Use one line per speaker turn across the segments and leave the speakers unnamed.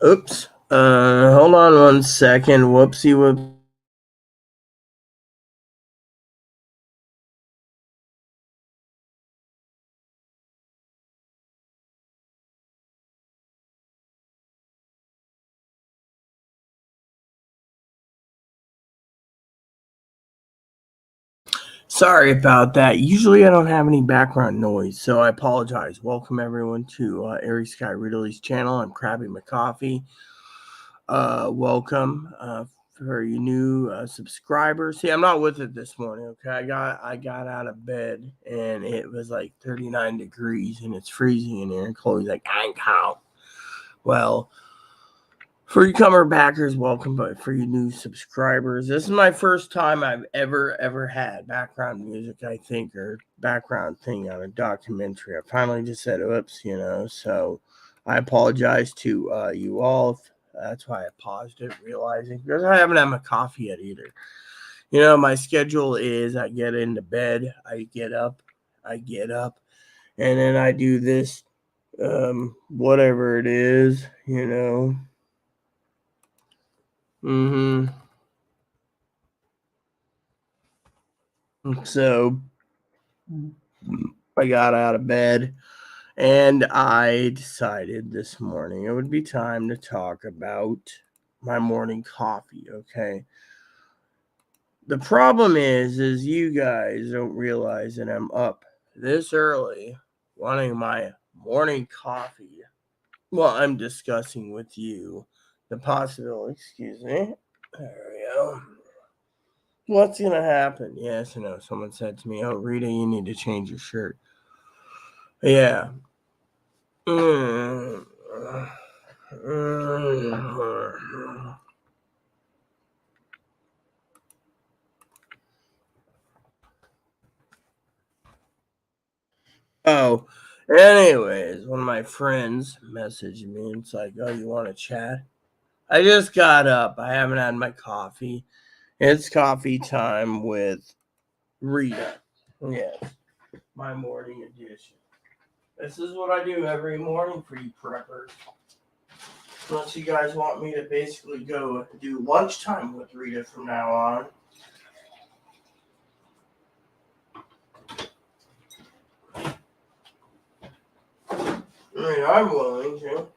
Oops. Hold on 1 second. Whoopsie whoop. Sorry about that. Usually I don't have any background noise, so I apologize. Welcome everyone to Airy Sky Ridley's channel. I'm crabbing my coffee. Welcome for you new subscribers. See, I'm not with it this morning. Okay, I got out of bed and it was like 39 degrees and it's freezing in here. And Chloe's like, "I'm cow." Well, for you comer backers, welcome. But for you new subscribers, this is my first time I've ever had background music, I think, or background thing on a documentary. I finally just said, oops, so I apologize to you all. That's why I paused it, realizing, because I haven't had my coffee yet either. My schedule is I get into bed, I get up, and then I do this, whatever it is. Mm-hmm. So I got out of bed and I decided this morning it would be time to talk about my morning coffee. Okay. The problem is you guys don't realize that I'm up this early wanting my morning coffee. Well, I'm discussing with you the possibility, excuse me. There we go. What's going to happen? Yes, someone said to me, "Oh, Rita, you need to change your shirt." Yeah. Mm. Oh, anyways, one of my friends messaged me and it's like, "Oh, you want to chat?" I just got up. I haven't had my coffee. It's coffee time with Rita. Yes, my morning edition. This is what I do every morning for you preppers. Unless you guys want me to basically go do lunchtime with Rita from now on. I mean, I'm willing to.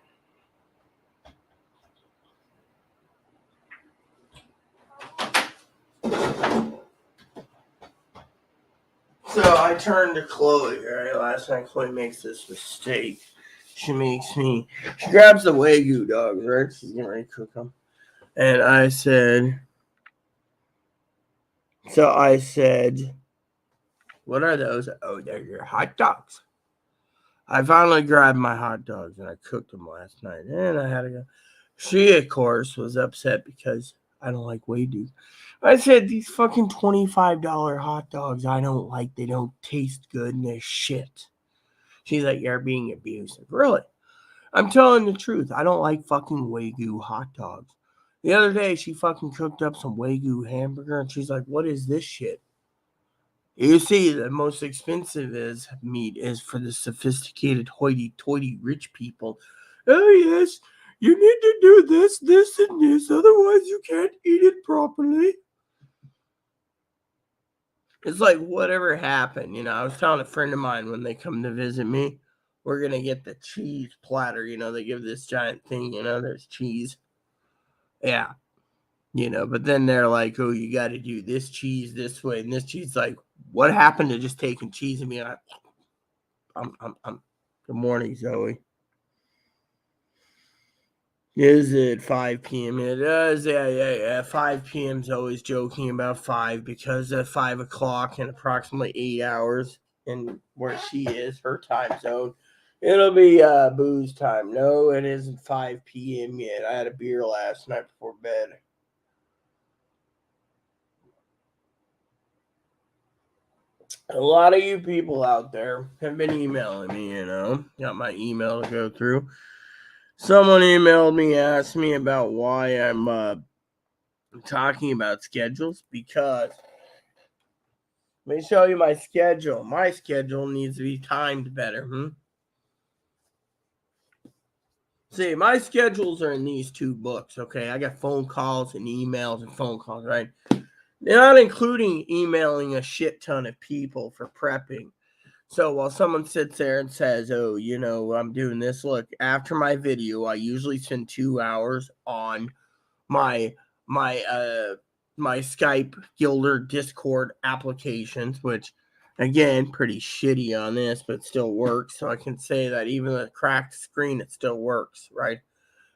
So I turned to Chloe, right? Last night Chloe makes this mistake. She grabs the Wagyu dogs, right? She's getting ready to cook them. And I said, what are those? Oh, they're your hot dogs. I finally grabbed my hot dogs and I cooked them last night. And I had to go. She, of course, was upset because I don't like Wagyu. I said, these fucking $25 hot dogs I don't like. They don't taste good and they're shit. She's like, "You're being abusive." Really? I'm telling the truth. I don't like fucking Wagyu hot dogs. The other day, she fucking cooked up some Wagyu hamburger and she's like, "What is this shit?" You see, the most expensive meat is for the sophisticated, hoity-toity rich people. "Oh, yes, you need to do this, this, and this, otherwise you can't eat it properly." It's like whatever happened. I was telling a friend of mine when they come to visit me, we're going to get the cheese platter. They give this giant thing, there's cheese. Yeah. But then they're like, "Oh, you got to do this cheese this way." And this cheese, like, what happened to just taking cheese and being like, I'm. Good morning, Zoe. Is it 5 p.m.? It is, yeah. 5 p.m. is always joking about 5 because at 5 o'clock in approximately 8 hours, and where she is, her time zone, it'll be booze time. No, it isn't 5 p.m. yet. I had a beer last night before bed. A lot of you people out there have been emailing me, got my email to go through. Someone emailed me, asked me about why I'm talking about schedules, because let me show you my schedule. My schedule needs to be timed better. See, my schedules are in these two books, okay? I got phone calls and emails and phone calls, right? Not including emailing a shit ton of people for prepping. So while someone sits there and says, oh, I'm doing this, look, after my video, I usually spend 2 hours on my my Skype, Gilder, Discord applications, which again, pretty shitty on this, but still works. So I can say that even with a cracked screen, it still works, right?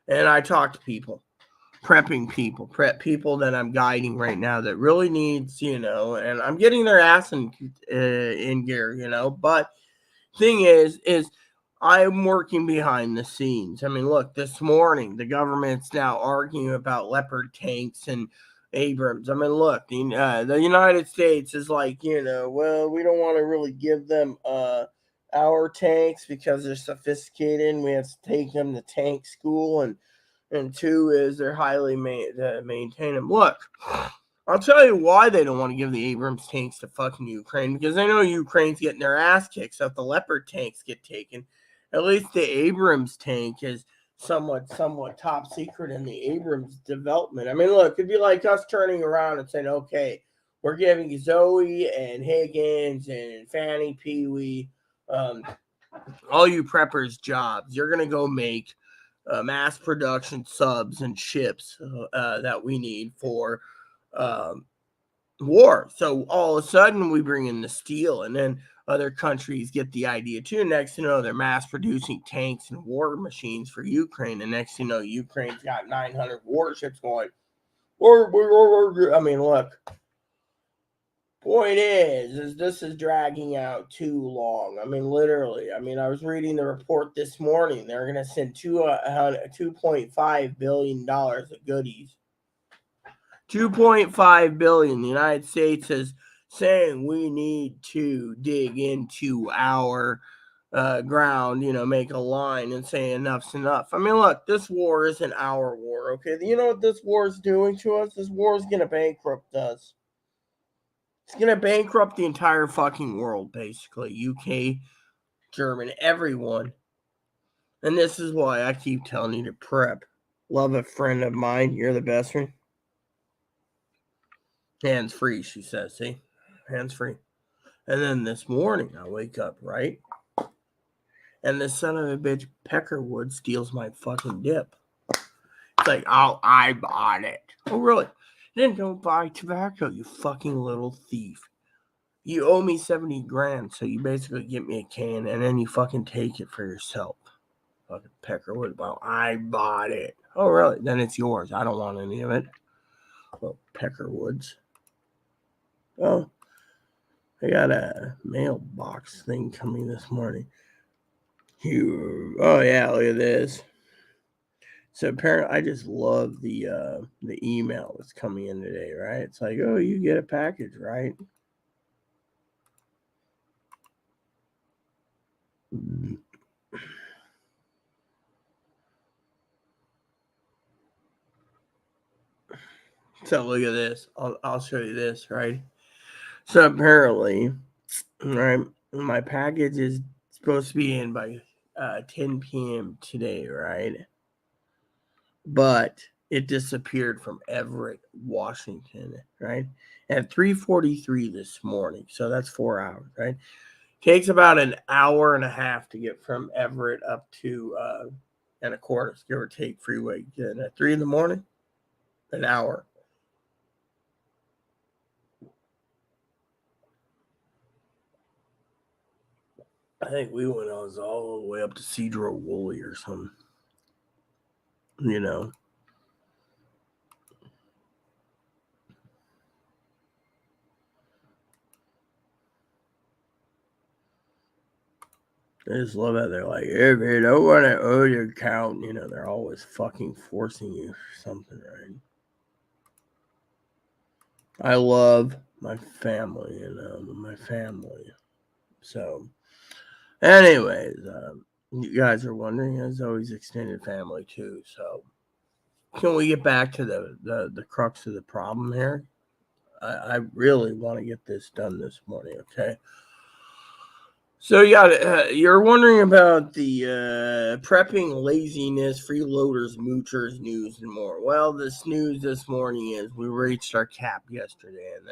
And I talk to people, prep people that I'm guiding right now that really needs, and I'm getting their ass in gear, but thing is I'm working behind the scenes. I mean, look, this morning the government's now arguing about Leopard tanks and Abrams. I mean, look, the United States is like, well, we don't want to really give them our tanks because they're sophisticated and we have to take them to tank school, and two is they're highly maintain them. Look, I'll tell you why they don't want to give the Abrams tanks to fucking Ukraine, because they know Ukraine's getting their ass kicked. So if the Leopard tanks get taken, at least the Abrams tank is somewhat top secret in the Abrams development. I mean, look, it'd be like us turning around and saying, okay, we're giving Zoe and Higgins and Fanny Pee-wee, all you preppers jobs. You're going to go make mass production subs and ships that we need for war. So all of a sudden we bring in the steel, and then other countries get the idea too. Next thing you know, they're mass producing tanks and war machines for Ukraine. And next thing you know, Ukraine's got 900 warships going. I mean, look. Point is this is dragging out too long. I mean, literally. I mean, I was reading the report this morning. They're going to send $2.5 billion of goodies. $2.5 billion. The United States is saying we need to dig into our ground, make a line and say enough's enough. I mean, look, this war isn't our war, okay? You know what this war is doing to us? This war is going to bankrupt us. It's going to bankrupt the entire fucking world, basically. UK, Germany, everyone. And this is why I keep telling you to prep. Love a friend of mine. You're the best one. Hands free, she says. See? Hands free. And then this morning, I wake up, right? And this son of a bitch, Peckerwood, steals my fucking dip. It's like, oh, I bought it. Oh, really? Then don't buy tobacco, you fucking little thief. You owe me 70 grand, so you basically get me a can, and then you fucking take it for yourself. Fucking Peckerwood. Well, I bought it. Oh, really? Then it's yours. I don't want any of it. Well, Peckerwoods. Oh, I got a mailbox thing coming this morning. Oh, yeah, look at this. So apparently, I just love the email that's coming in today, right? It's like, oh, you get a package, right? So look at this. I'll show you this, right? So apparently, right, my package is supposed to be in by 10 p.m. today, right? But it disappeared from Everett, Washington, right? At 3:43 this morning. So that's 4 hours, right? Takes about an hour and a half to get from Everett up to Anacortes, give or take freeway. Getting at 3 in the morning, an hour. I think we went all the way up to Cedro Woolley or something. I just love that they're like, if you don't want to owe your account, they're always fucking forcing you for something, right? I love my family, my family. So, anyways, you guys are wondering, there's always extended family too. So, can we get back to the crux of the problem here? I really want to get this done this morning, okay? So you're wondering about the prepping, laziness, freeloaders, moochers news and more. Well, this news this morning is we reached our cap yesterday, and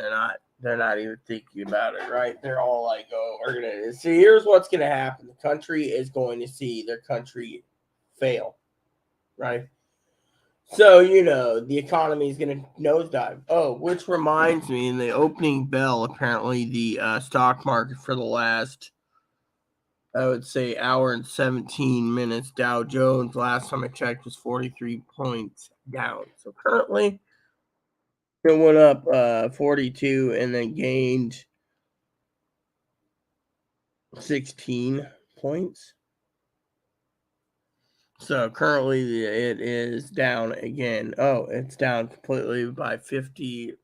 they're not even thinking about it, right? They're all like, "Oh, we're gonna see." Here's what's gonna happen: the country is going to see their country fail, right? So, the economy is going to nosedive. Oh, which reminds me, in the opening bell, apparently the stock market for the last, I would say, hour and 17 minutes, Dow Jones, last time I checked, was 43 points down. So currently, it went up 42 and then gained 16 points. So currently, it is down again. Oh, it's down completely by 58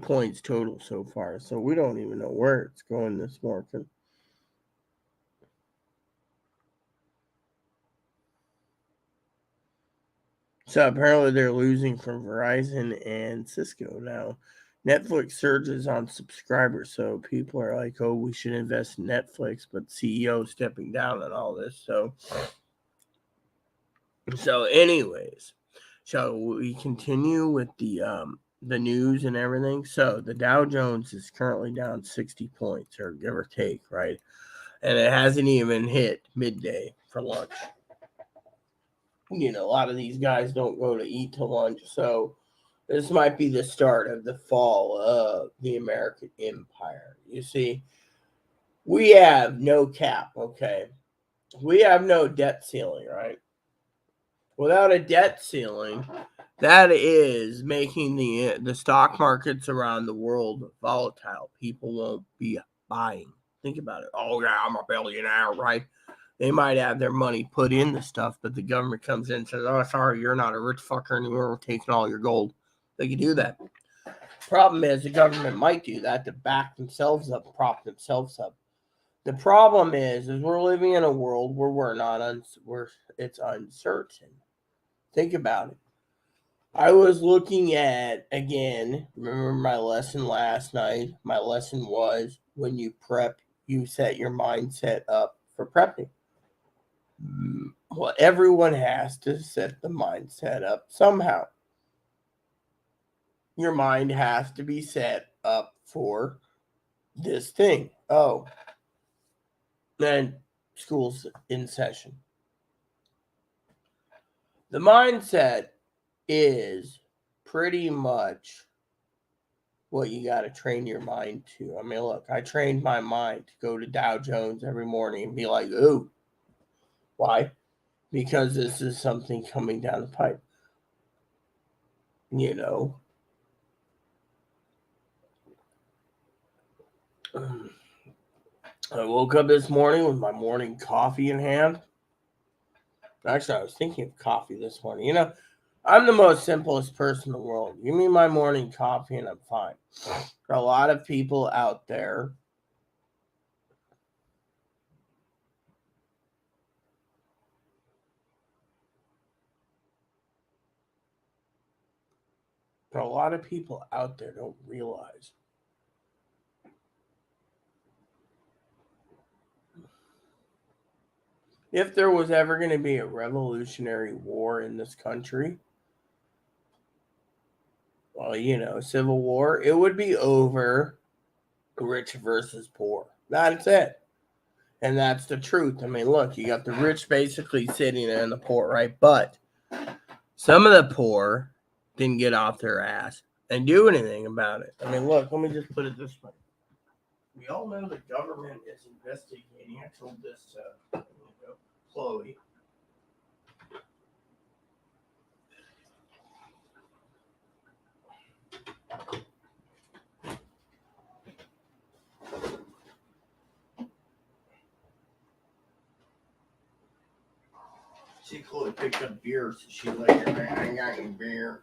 points total so far. So we don't even know where it's going this morning. So apparently they're losing from Verizon and Cisco now. Netflix surges on subscribers. So people are like, oh, we should invest in Netflix, but CEO stepping down and all this. So anyways, shall we continue with the news and everything? So the Dow Jones is currently down 60 points, or give or take, right? And it hasn't even hit midday for lunch. A lot of these guys don't go to eat till lunch, so this might be the start of the fall of the American empire. You see, we have no cap, okay? We have no debt ceiling, right? Without a debt ceiling, that is making the stock markets around the world volatile. People won't be buying. Think about it. Oh yeah, I'm a billionaire, right? They might have their money put in the stuff, but the government comes in and says, "Oh, sorry, you're not a rich fucker anymore. We're taking all your gold." They can do that. Problem is, the government might do that to back themselves up, prop themselves up. The problem is we're living in a world where we're not where it's uncertain. Think about it. I was looking at, again, remember my lesson last night? My lesson was when you prep, you set your mindset up for prepping. Well, everyone has to set the mindset up somehow. Your mind has to be set up for this thing. Oh, then school's in session. The mindset is pretty much what you got to train your mind to. I mean, look, I trained my mind to go to Dow Jones every morning and be like, ooh, why? Because this is something coming down the pipe. You know, I woke up this morning with my morning coffee in hand. Actually, I was thinking of coffee this morning. I'm the most simplest person in the world. Give me my morning coffee and I'm fine. For a lot of people out there, don't realize if there was ever going to be a revolutionary war in this country, well, civil war, it would be over rich versus poor. That's it. And that's the truth. I mean, look, you got the rich basically sitting in the poor, right? But some of the poor didn't get off their ass and do anything about it. I mean, look, let me just put it this way. We all know the government is investigating. I told this to Chloe. See, Chloe picked up beer, so she's like, I ain't got any beer.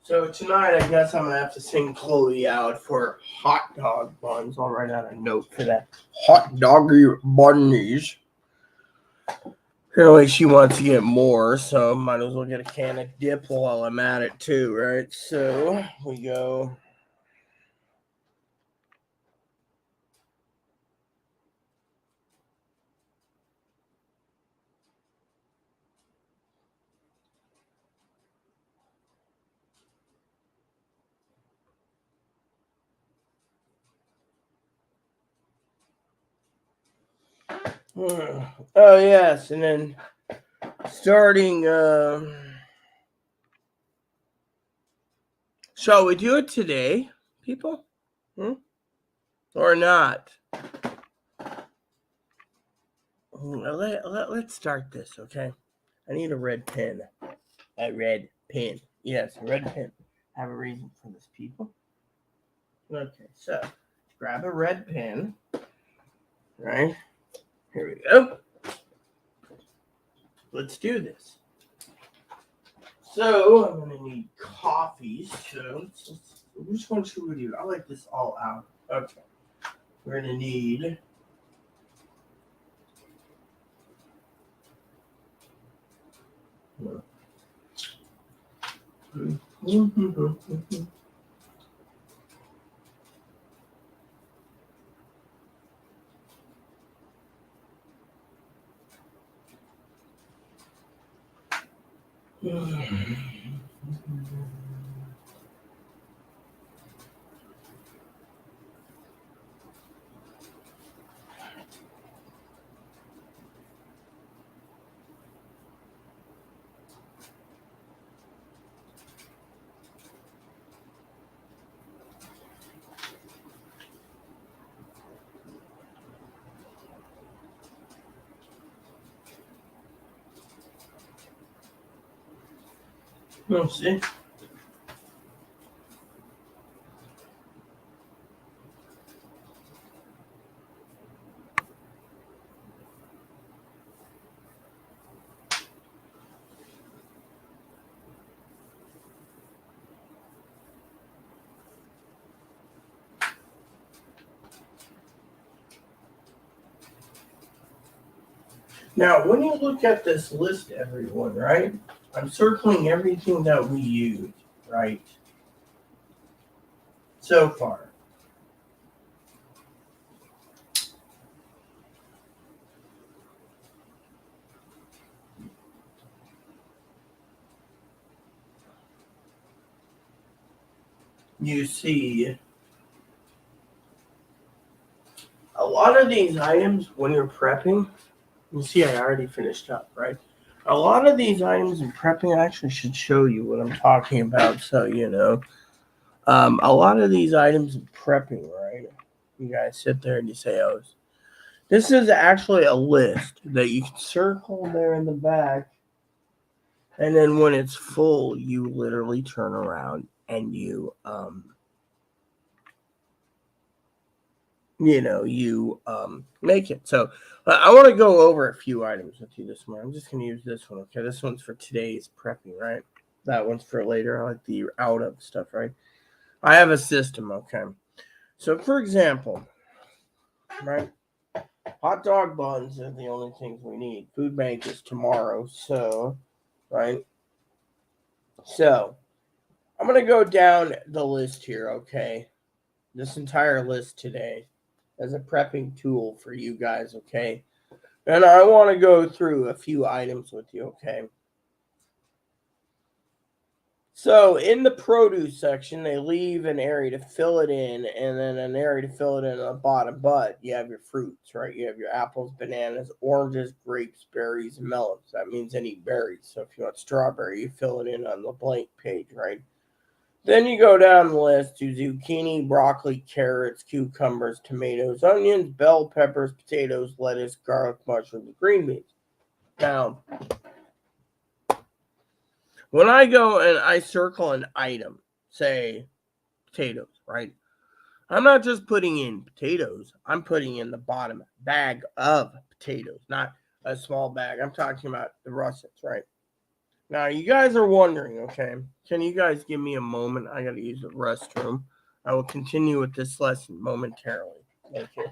So tonight, I guess I'm going to have to sing Chloe out for hot dog buns. I'll write out a note for that. Hot doggy bunnies. Apparently, she wants to get more, so might as well get a can of dip while I'm at it, too, right? So we go. Oh yes, and then starting. Shall we do it today, people? Or not? Let's start this, okay? I need a red pen. A red pen. Yes, a red pen. I have a reason for this, people. Okay, so grab a red pen. Right? Here we go. Let's do this. So I'm gonna need coffees. So which one should we do? I like this all out. Okay. We're gonna need let's see. Now, when you look at this list, everyone, right? I'm circling everything that we used, right? So far. You see a lot of these items when you're prepping, you see I already finished up, right? A lot of these items in prepping, I actually should show you what I'm talking about so you know. A lot of these items in prepping, right? You guys sit there and you say, oh, this is actually a list that you can circle there in the back. And then when it's full, you literally turn around and you make it. So I want to go over a few items with you this morning. I'm just going to use this one. Okay, this one's for today's prepping, right? That one's for later. I like the out of stuff, right? I have a system. Okay, so for example, right, hot dog buns are the only things we need. Food bank is tomorrow, so right. So I'm going to go down the list here. Okay, this entire list today as a prepping tool for you guys. Okay. And I want to go through a few items with you, okay? So in the produce section, they leave an area to fill it in and then an area to fill it in on the bottom. But you have your fruits, right? You have your apples, bananas, oranges, grapes, berries, and melons. That means any berries. So if you want strawberry, you fill it in on the blank page, right? Then you go down the list to zucchini, broccoli, carrots, cucumbers, tomatoes, onions, bell peppers, potatoes, lettuce, garlic, mushrooms, and green beans. Now, when I go and I circle an item, say potatoes, right? I'm not just putting in potatoes. I'm putting in the bottom bag of potatoes, not a small bag. I'm talking about the russets, right? Now, you guys are wondering, okay, can you guys give me a moment? I got to use the restroom. I will continue with this lesson momentarily. Thank you.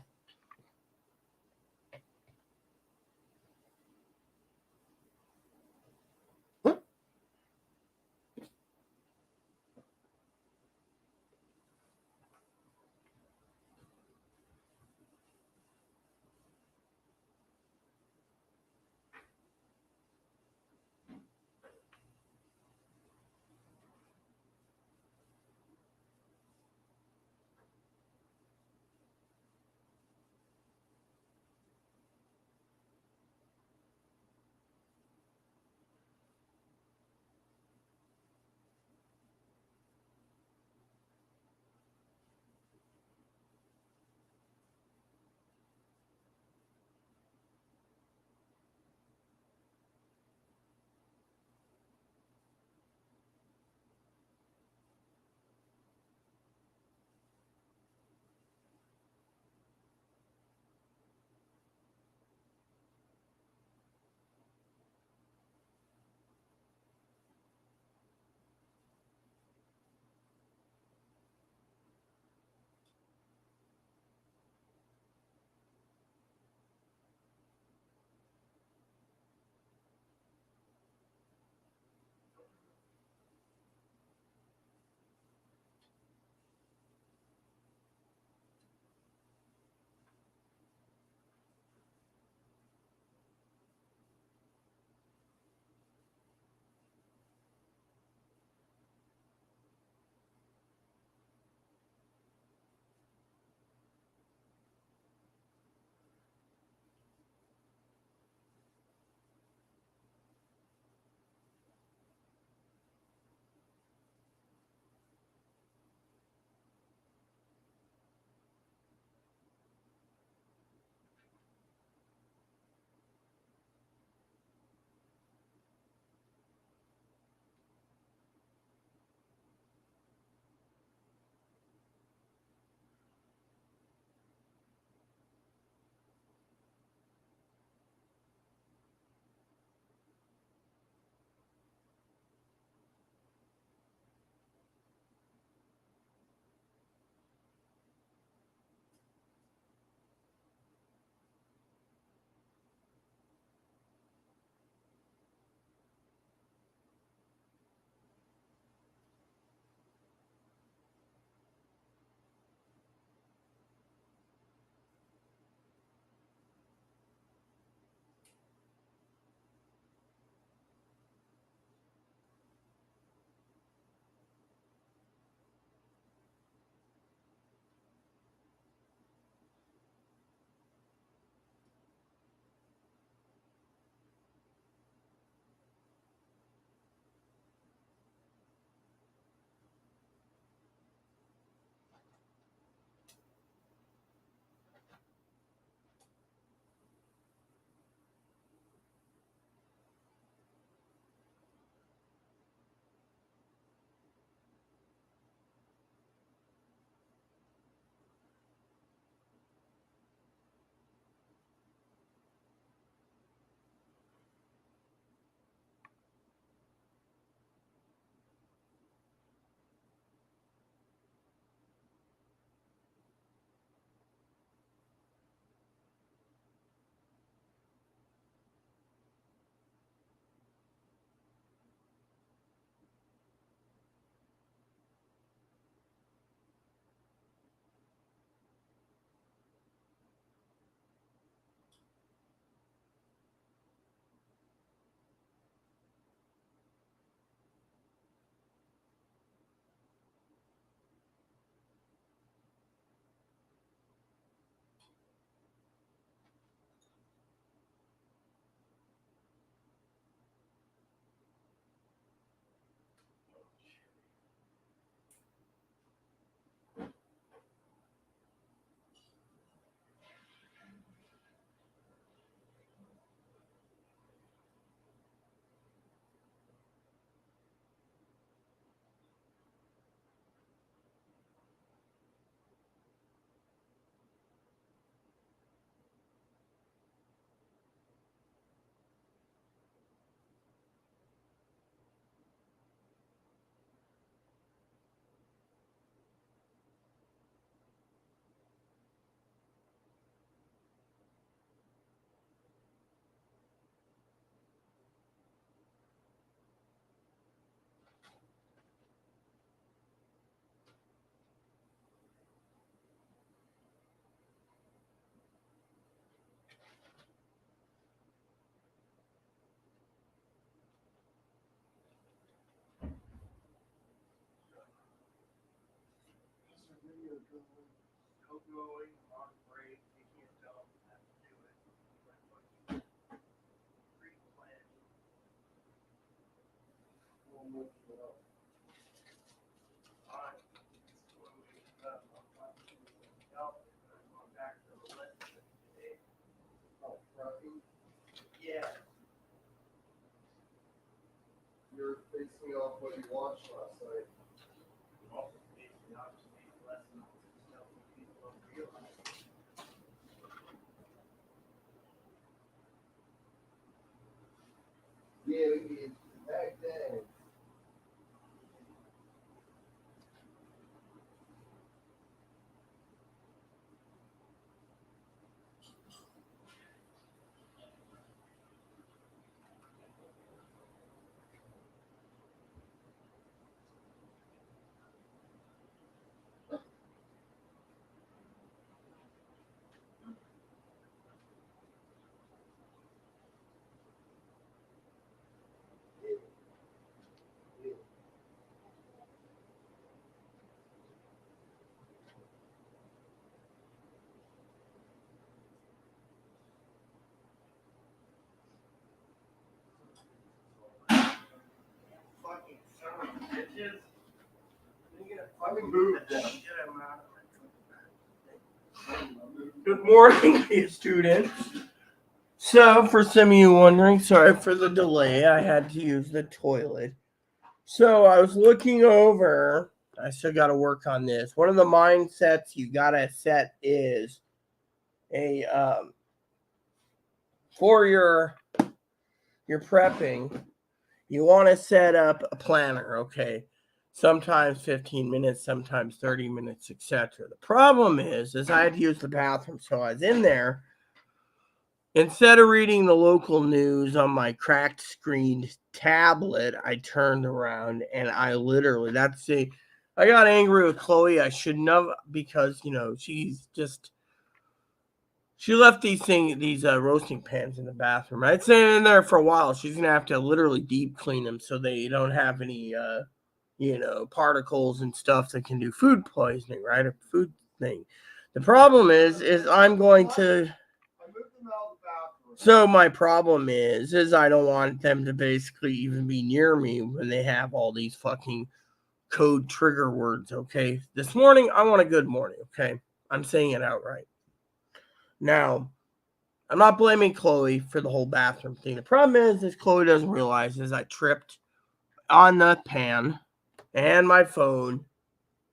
Yeah. You're basing off what you watched last night. Yeah, back then. Good morning, students. So, for some of you wondering, sorry for the delay. I had to use the toilet. So, I was looking over. I still got to work on this. One of the mindsets you got to set is a for your prepping. You want to set up a planner, okay? Sometimes 15 minutes, sometimes 30 minutes, etc. The problem is I had to use the bathroom, so I was in there. Instead of reading the local news on my cracked screened tablet, I turned around and I literally, I got angry with Chloe. I shouldn't have, because, she left these roasting pans in the bathroom. I'd stay in there for a while. She's going to have to literally deep clean them so they don't have any, particles and stuff that can do food poisoning, right? Or food thing. The problem is I'm going to. So my problem is I don't want them to basically even be near me when they have all these fucking code trigger words, okay? This morning, I want a good morning, okay? I'm saying it outright. Now, I'm not blaming Chloe for the whole bathroom thing. The problem is Chloe doesn't realize I tripped on the pan and my phone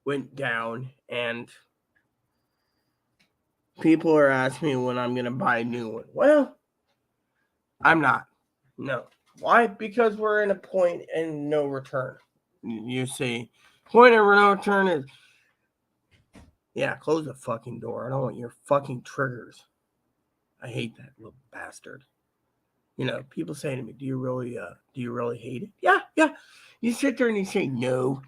went down, and people are asking me when I'm going to buy a new one. Well, I'm not. No. Why? Because we're in a point and no return. You see, point of no return is, yeah, close the fucking door. I don't want your fucking triggers. I hate that little bastard. People say to me, do you really hate it? Yeah. You sit there and you say, no,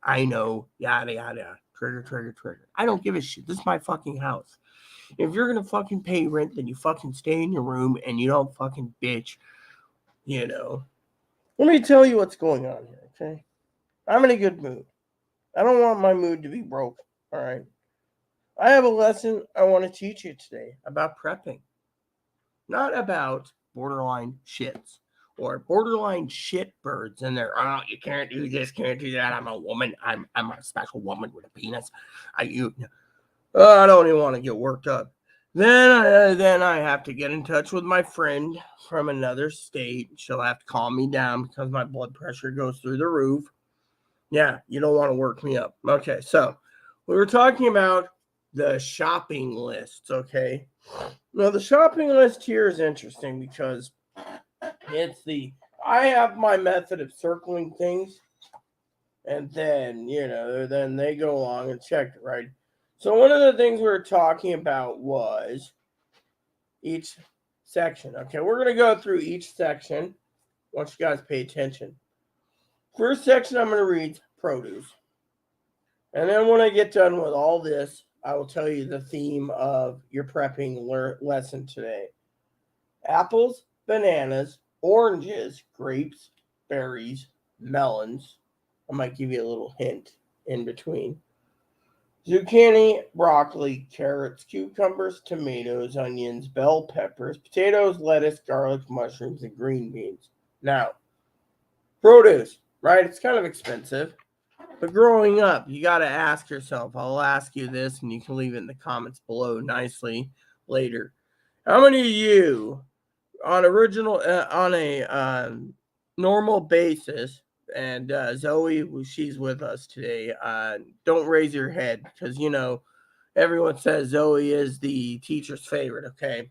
I know, yada, yada, trigger. I don't give a shit. This is my fucking house. If you're going to fucking pay rent, then you fucking stay in your room and you don't fucking bitch, Let me tell you what's going on here, okay? I'm in a good mood. I don't want my mood to be broke, all right? I have a lesson I want to teach you today about prepping. Not about borderline shits or borderline shit birds and they're, oh, you can't do this, can't do that. I'm a woman. I'm a special woman with a penis. I don't even want to get worked up. Then I have to get in touch with my friend from another state. She'll have to calm me down because my blood pressure goes through the roof. Yeah, you don't want to work me up. Okay, so we were talking about the shopping lists, okay? Now, the shopping list here is interesting because I have my method of circling things, and then, then they go along and check it, right? So one of the things we were talking about was each section. Okay, we're going to go through each section. I want you guys to pay attention. First section I'm going to read produce. And then when I get done with all this, I will tell you the theme of your prepping lesson today. Apples, bananas, oranges, grapes, berries, melons. I might give you a little hint in between. zucchini, broccoli, carrots, cucumbers, tomatoes, onions, bell peppers, potatoes, lettuce, garlic, mushrooms, and green beans. Now, produce, right? It's kind of expensive. But growing up, you got to ask yourself, I'll ask you this, and you can leave it in the comments below nicely later. How many of you on a normal basis, and Zoe, she's with us today, don't raise your head because, everyone says Zoe is the teacher's favorite, okay?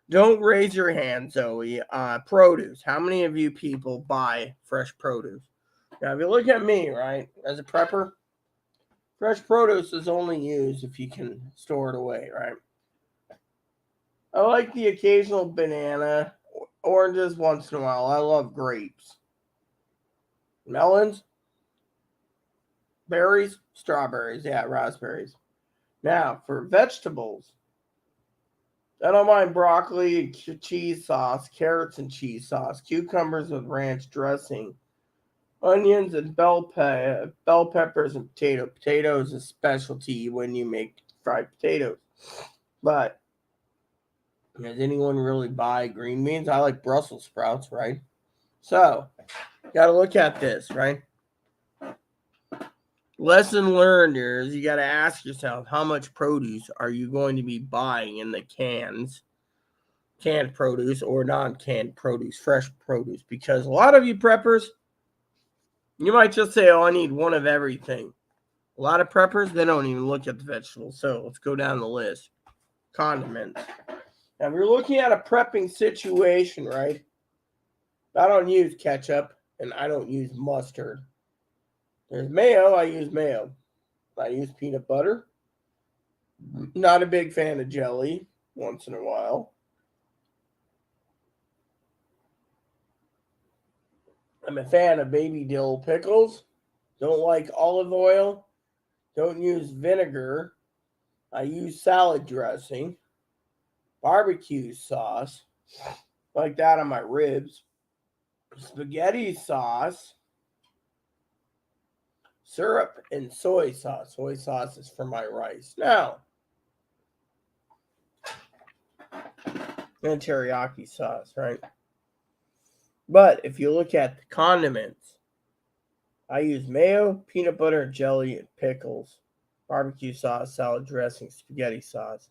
Don't raise your hand, Zoe. Produce. How many of you people buy fresh produce? Now, if you look at me, right, as a prepper, fresh produce is only used if you can store it away, right? I like the occasional banana, oranges once in a while. I love grapes. Melons, berries, strawberries, yeah, raspberries. Now, for vegetables, I don't mind broccoli and cheese sauce, carrots and cheese sauce, cucumbers with ranch dressing, onions and bell peppers and potato. Potato is a specialty when you make fried potatoes. But does anyone really buy green beans? I like Brussels sprouts, right? So, got to look at this, right? Lesson learned here is you got to ask yourself, how much produce are you going to be buying in the canned produce or non-canned produce, fresh produce? Because a lot of you preppers, you might just say, oh, I need one of everything. A lot of preppers, they don't even look at the vegetables. So let's go down the list. Condiments. Now, if you're looking at a prepping situation, right, I don't use ketchup and I don't use mustard. There's mayo. I use mayo. I use peanut butter. Not a big fan of jelly once in a while. I'm a fan of baby dill pickles. Don't like olive oil. Don't use vinegar. I use salad dressing. Barbecue sauce. Like that on my ribs. Spaghetti sauce. Syrup and soy sauce. Soy sauce is for my rice. Now, and teriyaki sauce, right? But if you look at the condiments, I use mayo, peanut butter, jelly, and pickles, barbecue sauce, salad dressing, spaghetti sauce.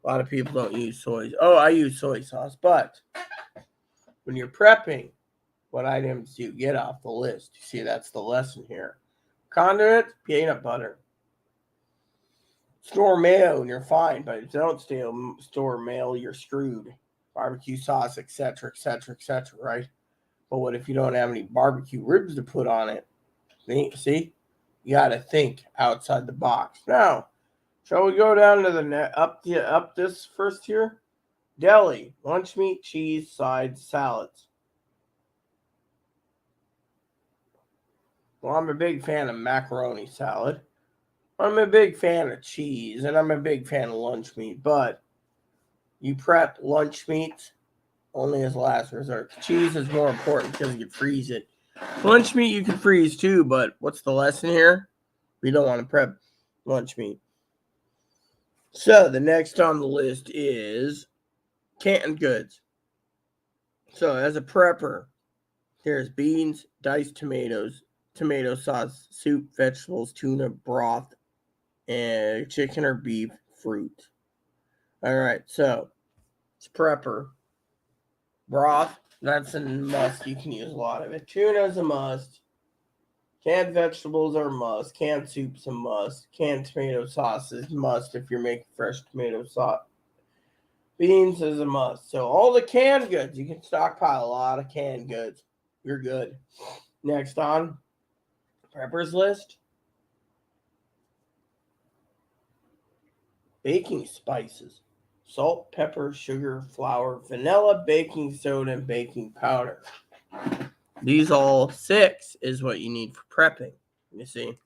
A lot of people don't use soy. Oh, I use soy sauce. But when you're prepping, what items do you get off the list? You see, that's the lesson here. Condiment, peanut butter. Store mayo and you're fine, but if you don't store mayo, you're screwed. Barbecue sauce, etc., etc., etc., right? But what if you don't have any barbecue ribs to put on it? See? You got to think outside the box. Now, shall we go down to the up this first here? Deli, lunch meat, cheese, sides, salads. Well, I'm a big fan of macaroni salad. I'm a big fan of cheese, and I'm a big fan of lunch meat. But you prep lunch meat only as last resort. Cheese is more important because you can freeze it. Lunch meat you can freeze too, but what's the lesson here? We don't want to prep lunch meat. So the next on the list is canned goods. So as a prepper, there's beans, diced tomatoes, tomato sauce, soup, vegetables, tuna, broth, and chicken or beef, fruit. All right, so it's prepper. Broth, that's a must. You can use a lot of it. Tuna is a must. Canned vegetables are a must. Canned soup's a must. Canned tomato sauce is a must if you're making fresh tomato sauce. Beans is a must. So all the canned goods, you can stockpile a lot of canned goods. You're good. Next on prepper's list. Baking spices. Salt, pepper, sugar, flour, vanilla, baking soda, and baking powder. These all 6 is what you need for prepping. You see.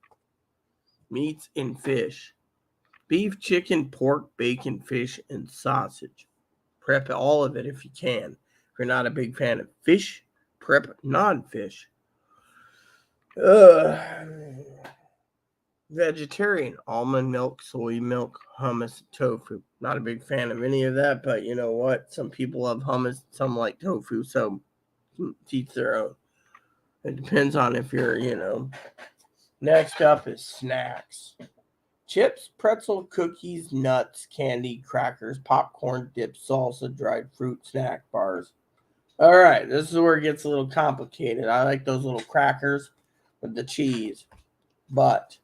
Meats and fish. Beef, chicken, pork, bacon, fish, and sausage. Prep all of it if you can. If you're not a big fan of fish, prep non-fish. vegetarian, almond milk, soy milk, hummus, tofu. Not a big fan of any of that, but you know what? Some people love hummus, some like tofu, so each their own. It depends on if you're. Next up is snacks. Chips, pretzel, cookies, nuts, candy, crackers, popcorn, dip, salsa, dried fruit, snack bars. All right, this is where it gets a little complicated. I like those little crackers with the cheese, but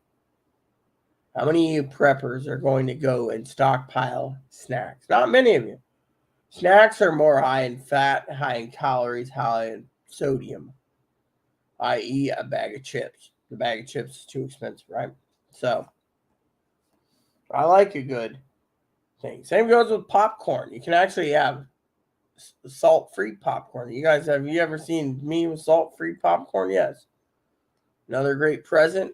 how many of you preppers are going to go and stockpile snacks? Not many of you. Snacks are more high in fat, high in calories, high in sodium, i.e., a bag of chips. The bag of chips is too expensive, right? So, I like a good thing. Same goes with popcorn. You can actually have salt-free popcorn. Have you ever seen me with salt-free popcorn? Yes. Another great present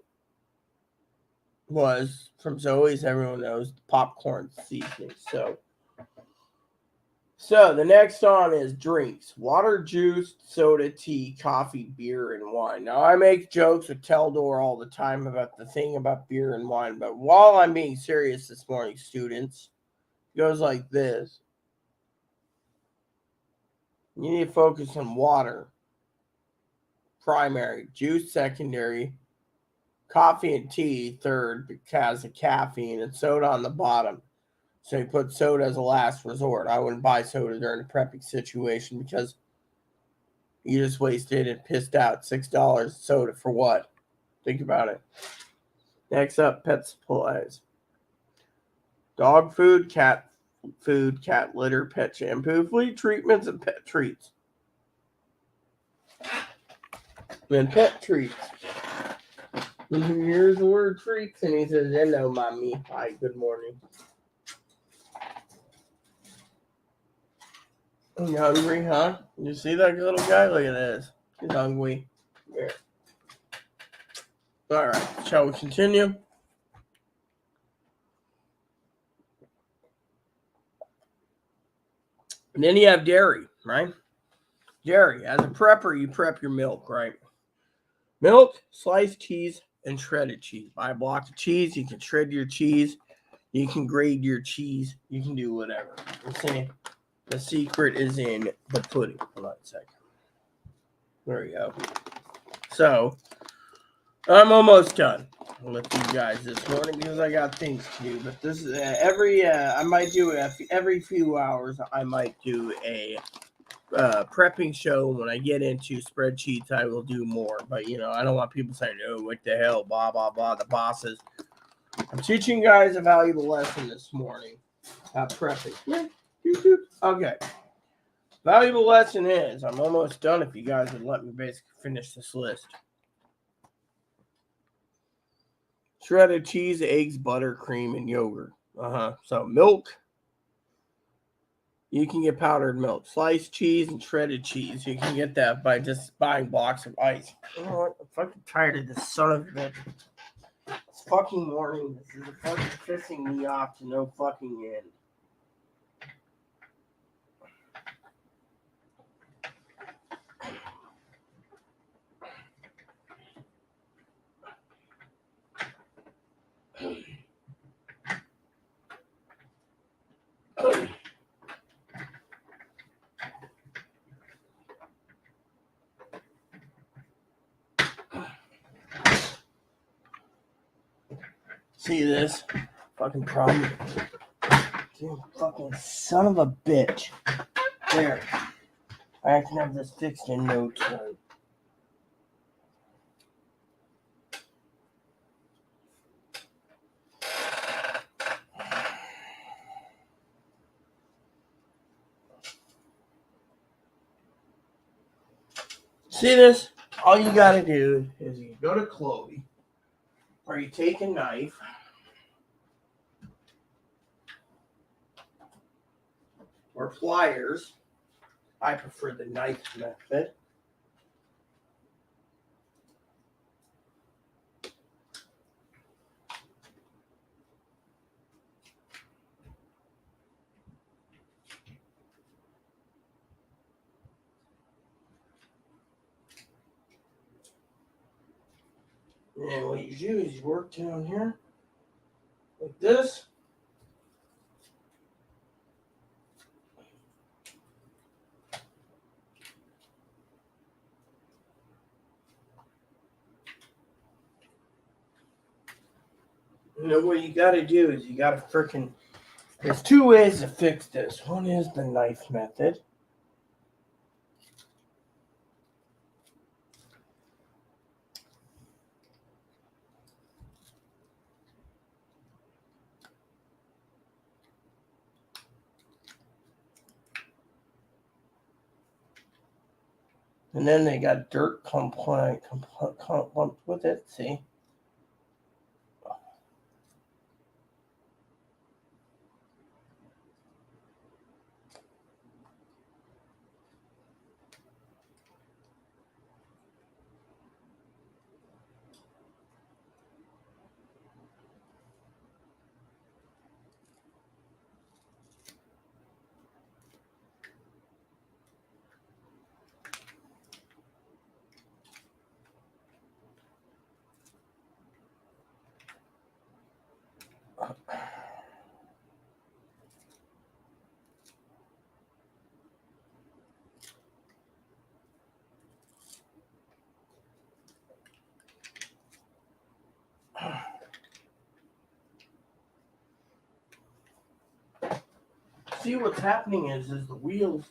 was from Zoe's. Everyone knows the popcorn seasoning. So the next on is drinks: water, juice, soda, tea, coffee, beer, and wine. Now I make jokes with Teldor all the time about the thing about beer and wine, but while I'm being serious this morning, students, it goes like this. You need to focus on water, primary, juice, secondary, coffee and tea, third, because of caffeine, and soda on the bottom. So you put soda as a last resort. I wouldn't buy soda during a prepping situation because you just wasted and pissed out $6 soda for what? Think about it. Next up, pet supplies. Dog food, cat litter, pet shampoo, flea treatments, and pet treats. And pet treats. Here's the word treats, and he says, hello, mommy. Hi, good morning. You hungry, huh? You see that little guy? Look at this. He's hungry. Here. All right, shall we continue? And then you have dairy, right? Dairy. As a prepper, you prep your milk, right? Milk, sliced cheese, and shredded cheese. Buy a block of cheese. You can shred your cheese. You can grate your cheese. You can do whatever. I'm saying the secret is in the pudding. Hold on a second. There we go. So, I'm almost done with you guys this morning because I got things to do. But this is I might do every few hours. I might do a prepping show. When I get into spreadsheets, I will do more. But I don't want people saying, "Oh, what the hell?" Blah blah blah. The bosses. I'm teaching you guys a valuable lesson this morning. Prepping. Okay. Valuable lesson is I'm almost done. If you guys would let me basically finish this list. Shredded cheese, eggs, butter, cream, and yogurt. So milk. You can get powdered milk. Sliced cheese and shredded cheese. You can get that by just buying blocks of ice. You know what? I'm fucking tired of this son of a bitch. It's fucking morning. This is fucking pissing me off to no fucking end. See this? Fucking problem. Dude, fucking son of a bitch. There. I can have this fixed in no time. See this? All you gotta do is you go to Chloe, or you take a knife, or pliers. I prefer the knife method. And what you do is you work down here like this. And then what you got to do is you got to freaking. There's two ways to fix this. One is the knife method. And then they got dirt clumped with it. See? See, what's happening is the wheels.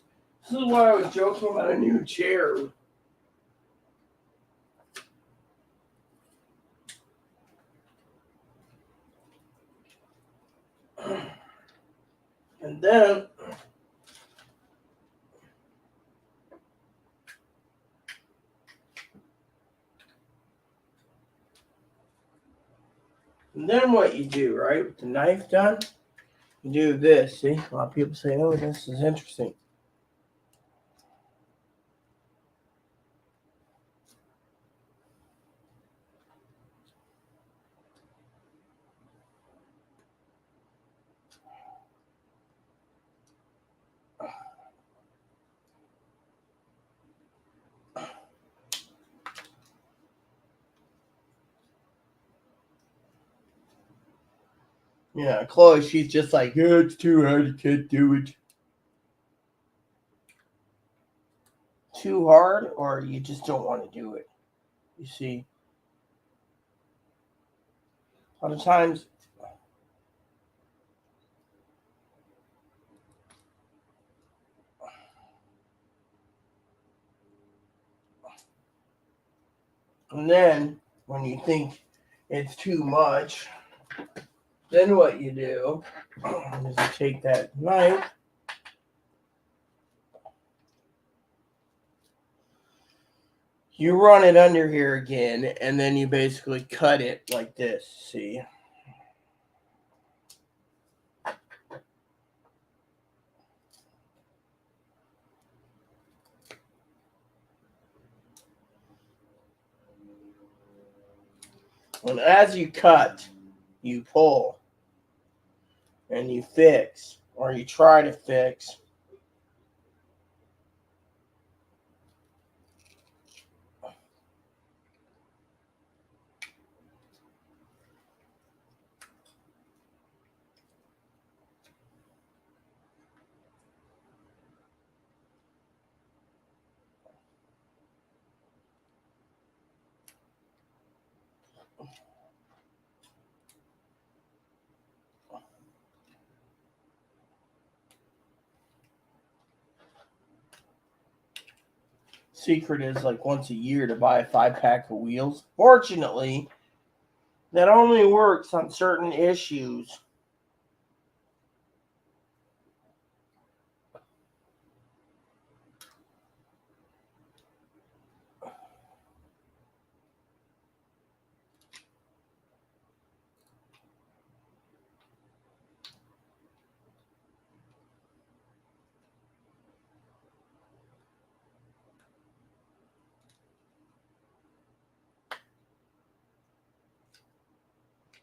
This is why I was joking about a new chair. And then what you do, right? With the knife done, you do this. See, a lot of people say, "Oh, this is interesting." Yeah, Chloe, she's just like, "Yeah, it's too hard. I can't do it." Too hard, or you just don't want to do it. You see, a lot of times. And then when you think it's too much, then what you do is you take that knife, you run it under here again, and then you basically cut it like this. See? And as you cut, you pull and you fix, or you try to fix. Secret is like once a year to buy a 5-pack of wheels. Fortunately, that only works on certain issues.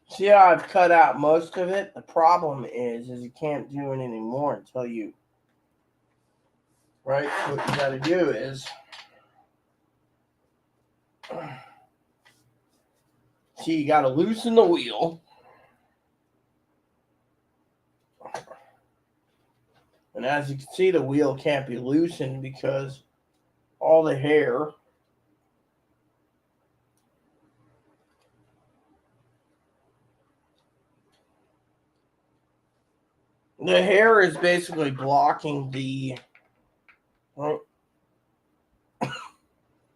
See how I've cut out most of it? The problem is you can't do it anymore until you, right? So what you got to do is See, you got to loosen the wheel. And as you can see, the wheel can't be loosened because all the hair is basically blocking the,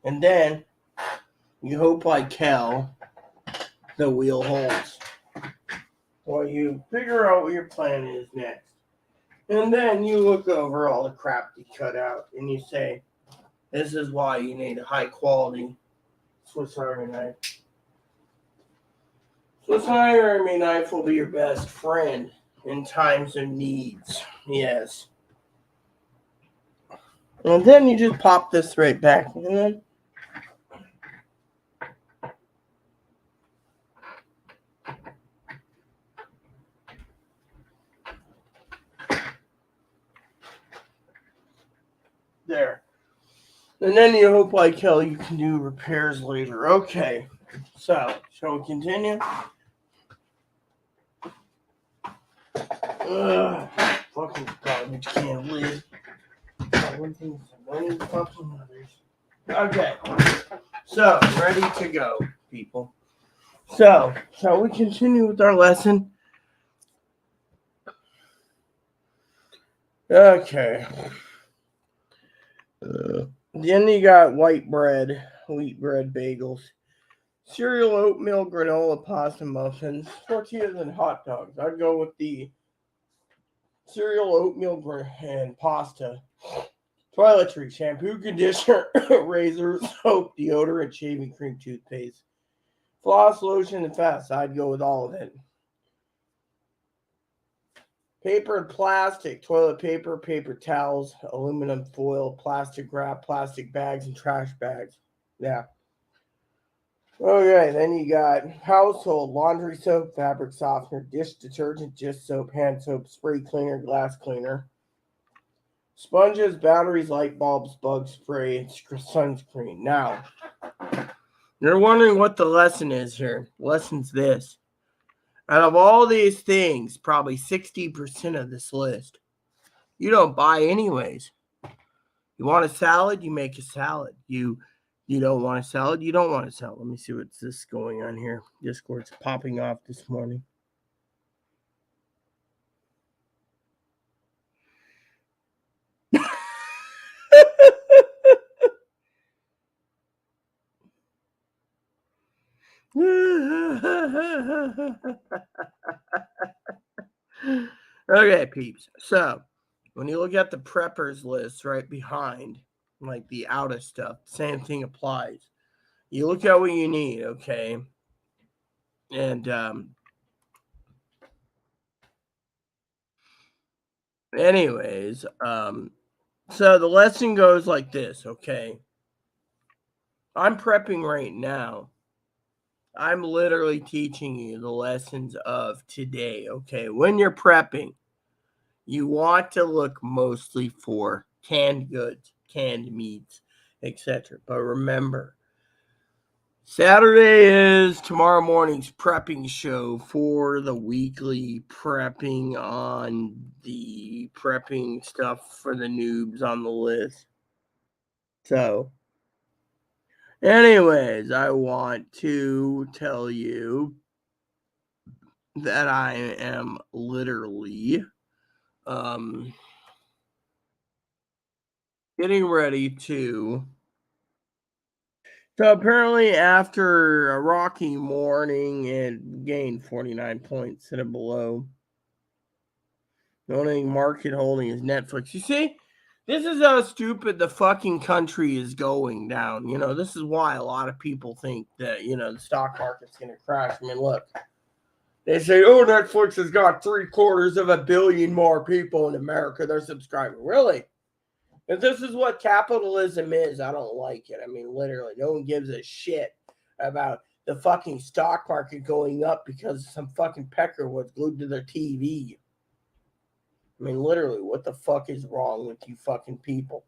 and then you hope like hell the wheel holds. Well, you figure out what your plan is next. And then you look over all the crap you cut out and you say, this is why you need a high quality Swiss Army knife. Swiss Army knife will be your best friend in times of needs. Yes. And then you just pop this right back. And then there. And then you hope like hell you can do repairs later. Okay. So, shall we continue? Ugh. Fucking garbage can lid. Okay. So, ready to go, people. So, shall we continue with our lesson? Okay. Then you got wheat bread bagels, cereal, oatmeal, granola, pasta, muffins, tortillas, and hot dogs. I'd go with the cereal, oatmeal, and pasta. Toiletry, shampoo, conditioner, razor, soap, deodorant, shaving cream, toothpaste, floss, lotion, and fast. I'd go with all of it. Paper and plastic, toilet paper, paper towels, aluminum foil, plastic wrap, plastic bags, and trash bags. Yeah. Okay, then you got household, laundry soap, fabric softener, dish detergent, dish soap, hand soap, spray cleaner, glass cleaner, sponges, batteries, light bulbs, bug spray, and sunscreen. Now, you're wondering what the lesson is here. The lesson's this. Out of all these things, probably 60% of this list, you don't buy anyways. You want a salad, you make a salad. You don't want a salad, you don't want a salad. Let me see what's this going on here. Discord's popping off this morning. Okay, peeps. So, when you look at the preppers list right behind, like the out of stuff, same thing applies. You look at what you need, okay? And anyways, so the lesson goes like this, okay? I'm prepping right now. I'm literally teaching you the lessons of today, okay? When you're prepping, you want to look mostly for canned goods, canned meats, etc. But remember, Saturday is tomorrow morning's prepping show for the weekly prepping on the prepping stuff for the noobs on the list. So, anyways, I want to tell you that I am literally getting ready to. So apparently, after a rocky morning, it gained 49 points at a below. The only market holding is Netflix. You see, this is how stupid the fucking country is going down. You know, this is why a lot of people think that, you know, the stock market's going to crash. I mean, look, they say, oh, Netflix has got 750 million more people in America. They're subscribing. Really? If this is what capitalism is, I don't like it. I mean, literally, no one gives a shit about the fucking stock market going up because some fucking pecker was glued to their TV. I mean, literally, what the fuck is wrong with you fucking people?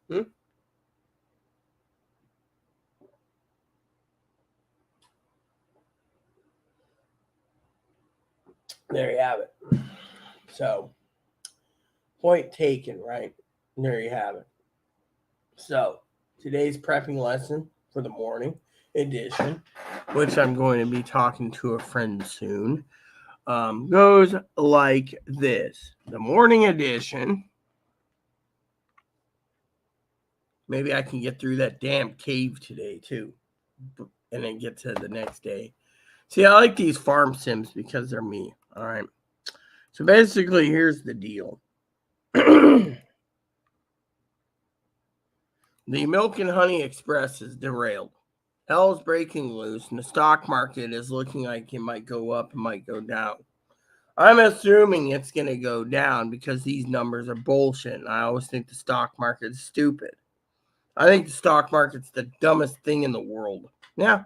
there you have it. So, point taken, right? There you have it. So, today's prepping lesson for the morning edition, which I'm going to be talking to a friend soon, goes like this. The morning edition. Maybe I can get through that damn cave today, too, and then get to the next day. See, I like these farm sims because they're me, all right? So basically, here's the deal. The Milk and Honey Express is derailed. Hell's breaking loose, and the stock market is looking like it might go up and might go down. I'm assuming it's going to go down because these numbers are bullshit, and I always think the stock market is stupid. I think the stock market's the dumbest thing in the world. Yeah.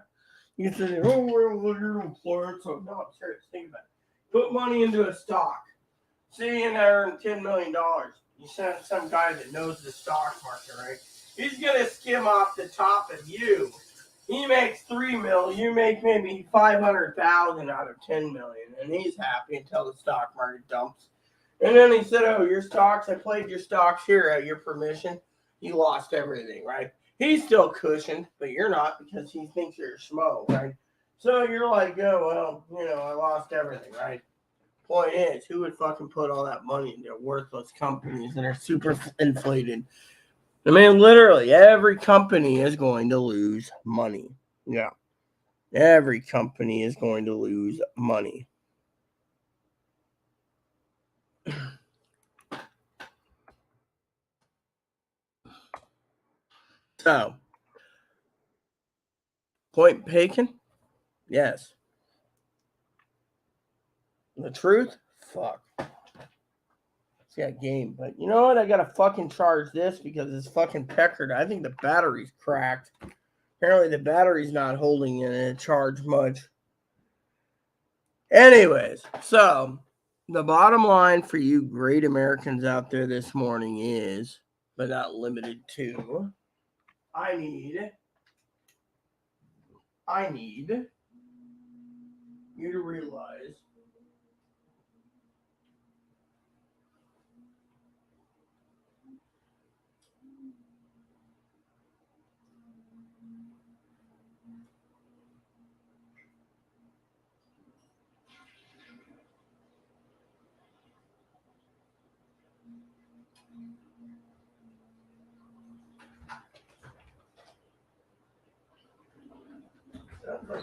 You can say, oh, well, you're an employer, so no, I'm serious. Think about it. Put money into a stock. Say in there earn $10 million. You send some guy that knows the stock market, right? He's going to skim off the top of you. He makes $3 million. You make maybe $500,000 out of $10 million, and he's happy until the stock market dumps. And then he said, "Oh, your stocks. I played your stocks here at your permission. You lost everything, right?" He's still cushioned, but you're not because he thinks you're a schmo, right? So you're like, "Oh, well, I lost everything, right?" Point is, who would fucking put all that money into worthless companies that are super inflated? I mean, literally, every company is going to lose money. Yeah. Every company is going to lose money. So, point taken? Yes. The truth? Fuck. It's got game. But you know what? I gotta fucking charge this because it's fucking peckered. I think the battery's cracked. Apparently the battery's not holding in a charge much. Anyways, so the bottom line for you great Americans out there this morning is, but not limited to, I need you to realize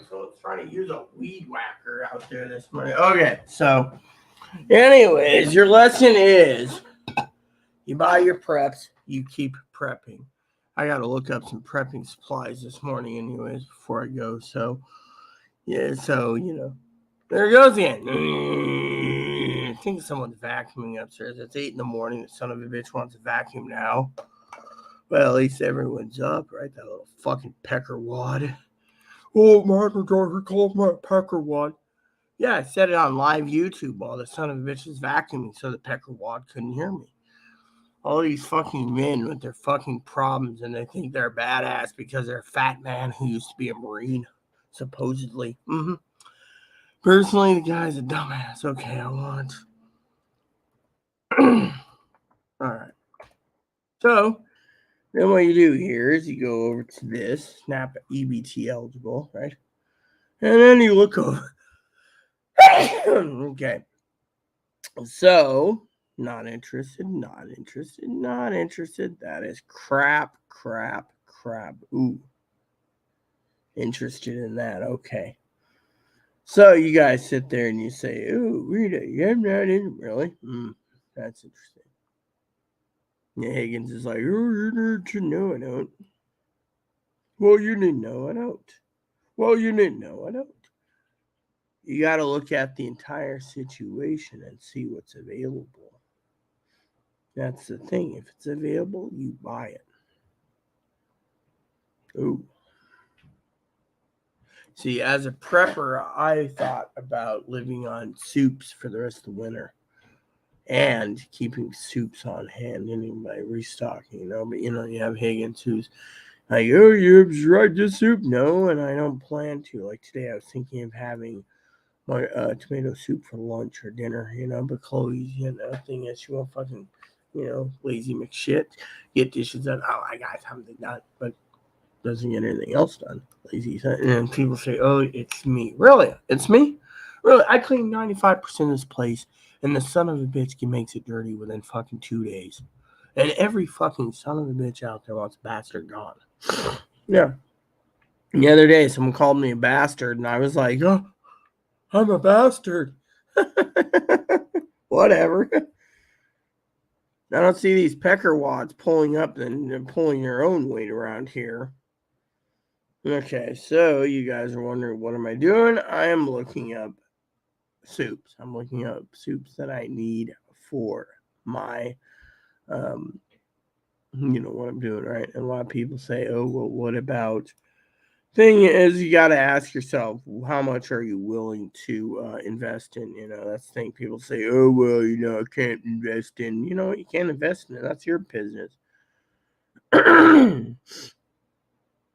so it's trying to use a weed whacker out there this morning. Okay, so anyways, your lesson is you buy your preps, you keep prepping. I got to look up some prepping supplies this morning, anyways, before I go. So, yeah, so, there it goes again. I think someone's vacuuming upstairs. It's 8 in the morning. The son of a bitch wants a vacuum now. Well, at least everyone's up, right? That little fucking pecker wad. Oh, Michael Jordan calls my pecker wad. Yeah, I said it on live YouTube while the son of a bitch was vacuuming so the pecker wad couldn't hear me. All these fucking men with their fucking problems, and they think they're badass because they're a fat man who used to be a Marine, supposedly. Personally, the guy's a dumbass. Okay, I want. All right. So, then what you do here is you go over to this, snap EBT eligible, right? And then you look over. Okay. So, not interested. That is crap. Ooh. Interested in that. Okay. So you guys sit there and you say, "Ooh, Rita, you're not in really? That's interesting." Yeah, Higgins is like, "Oh, you need to know I don't." Well, you didn't know I don't. Well, you didn't know I don't. You got to look at the entire situation and see what's available. That's the thing. If it's available, you buy it. Ooh. See, as a prepper, I thought about living on soups for the rest of the winter and keeping soups on hand by restocking, But, you have Higgins who's like, "Oh, you tried this soup?" No, and I don't plan to. Like today, I was thinking of having my tomato soup for lunch or dinner, but Chloe's, thing is she won't fucking, lazy McShit, get dishes done. Oh, I got something done, but doesn't get anything else done. Lazy. And then people say, oh, it's me. Really? It's me? Really? I clean 95% of this place, and the son of a bitch makes it dirty within fucking 2 days. And every fucking son of a bitch out there wants a bastard gone. Yeah. The other day, someone called me a bastard, and I was like, oh, I'm a bastard. Whatever. I don't see these pecker wads pulling up and pulling their own weight around here. Okay, so you guys are wondering, what am I doing? I am looking up soups. I'm looking up soups that I need for my, what I'm doing, right? And a lot of people say, oh, well, what about... Thing is, you got to ask yourself, how much are you willing to invest in? That's the thing. People say, oh, well, I can't invest in. You know what? You can't invest in it. That's your business.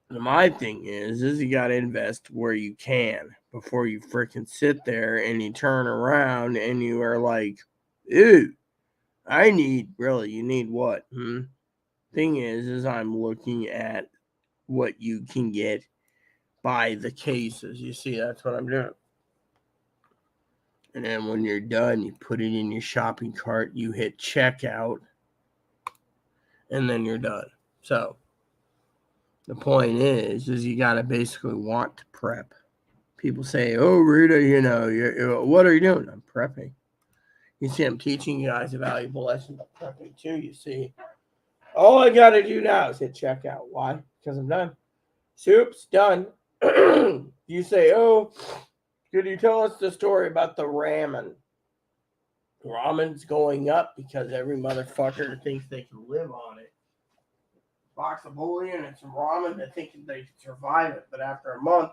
My thing is you got to invest where you can before you freaking sit there and you turn around and you are like, ew, you need what? Thing is I'm looking at what you can get by the cases. You see, that's what I'm doing. And then when you're done, you put it in your shopping cart, you hit checkout, and then you're done. So the point is you got to basically want to prep. People say, oh, Rita, what are you doing? I'm prepping. You see, I'm teaching you guys a valuable lesson about prepping too. You see, all I got to do now is hit checkout. Why? Because I'm done. Soup's done. You say, oh, could you tell us the story about the ramen? Ramen's going up because every motherfucker thinks they can live on it. Box of bouillon and some ramen, they think they can survive it, but after a month,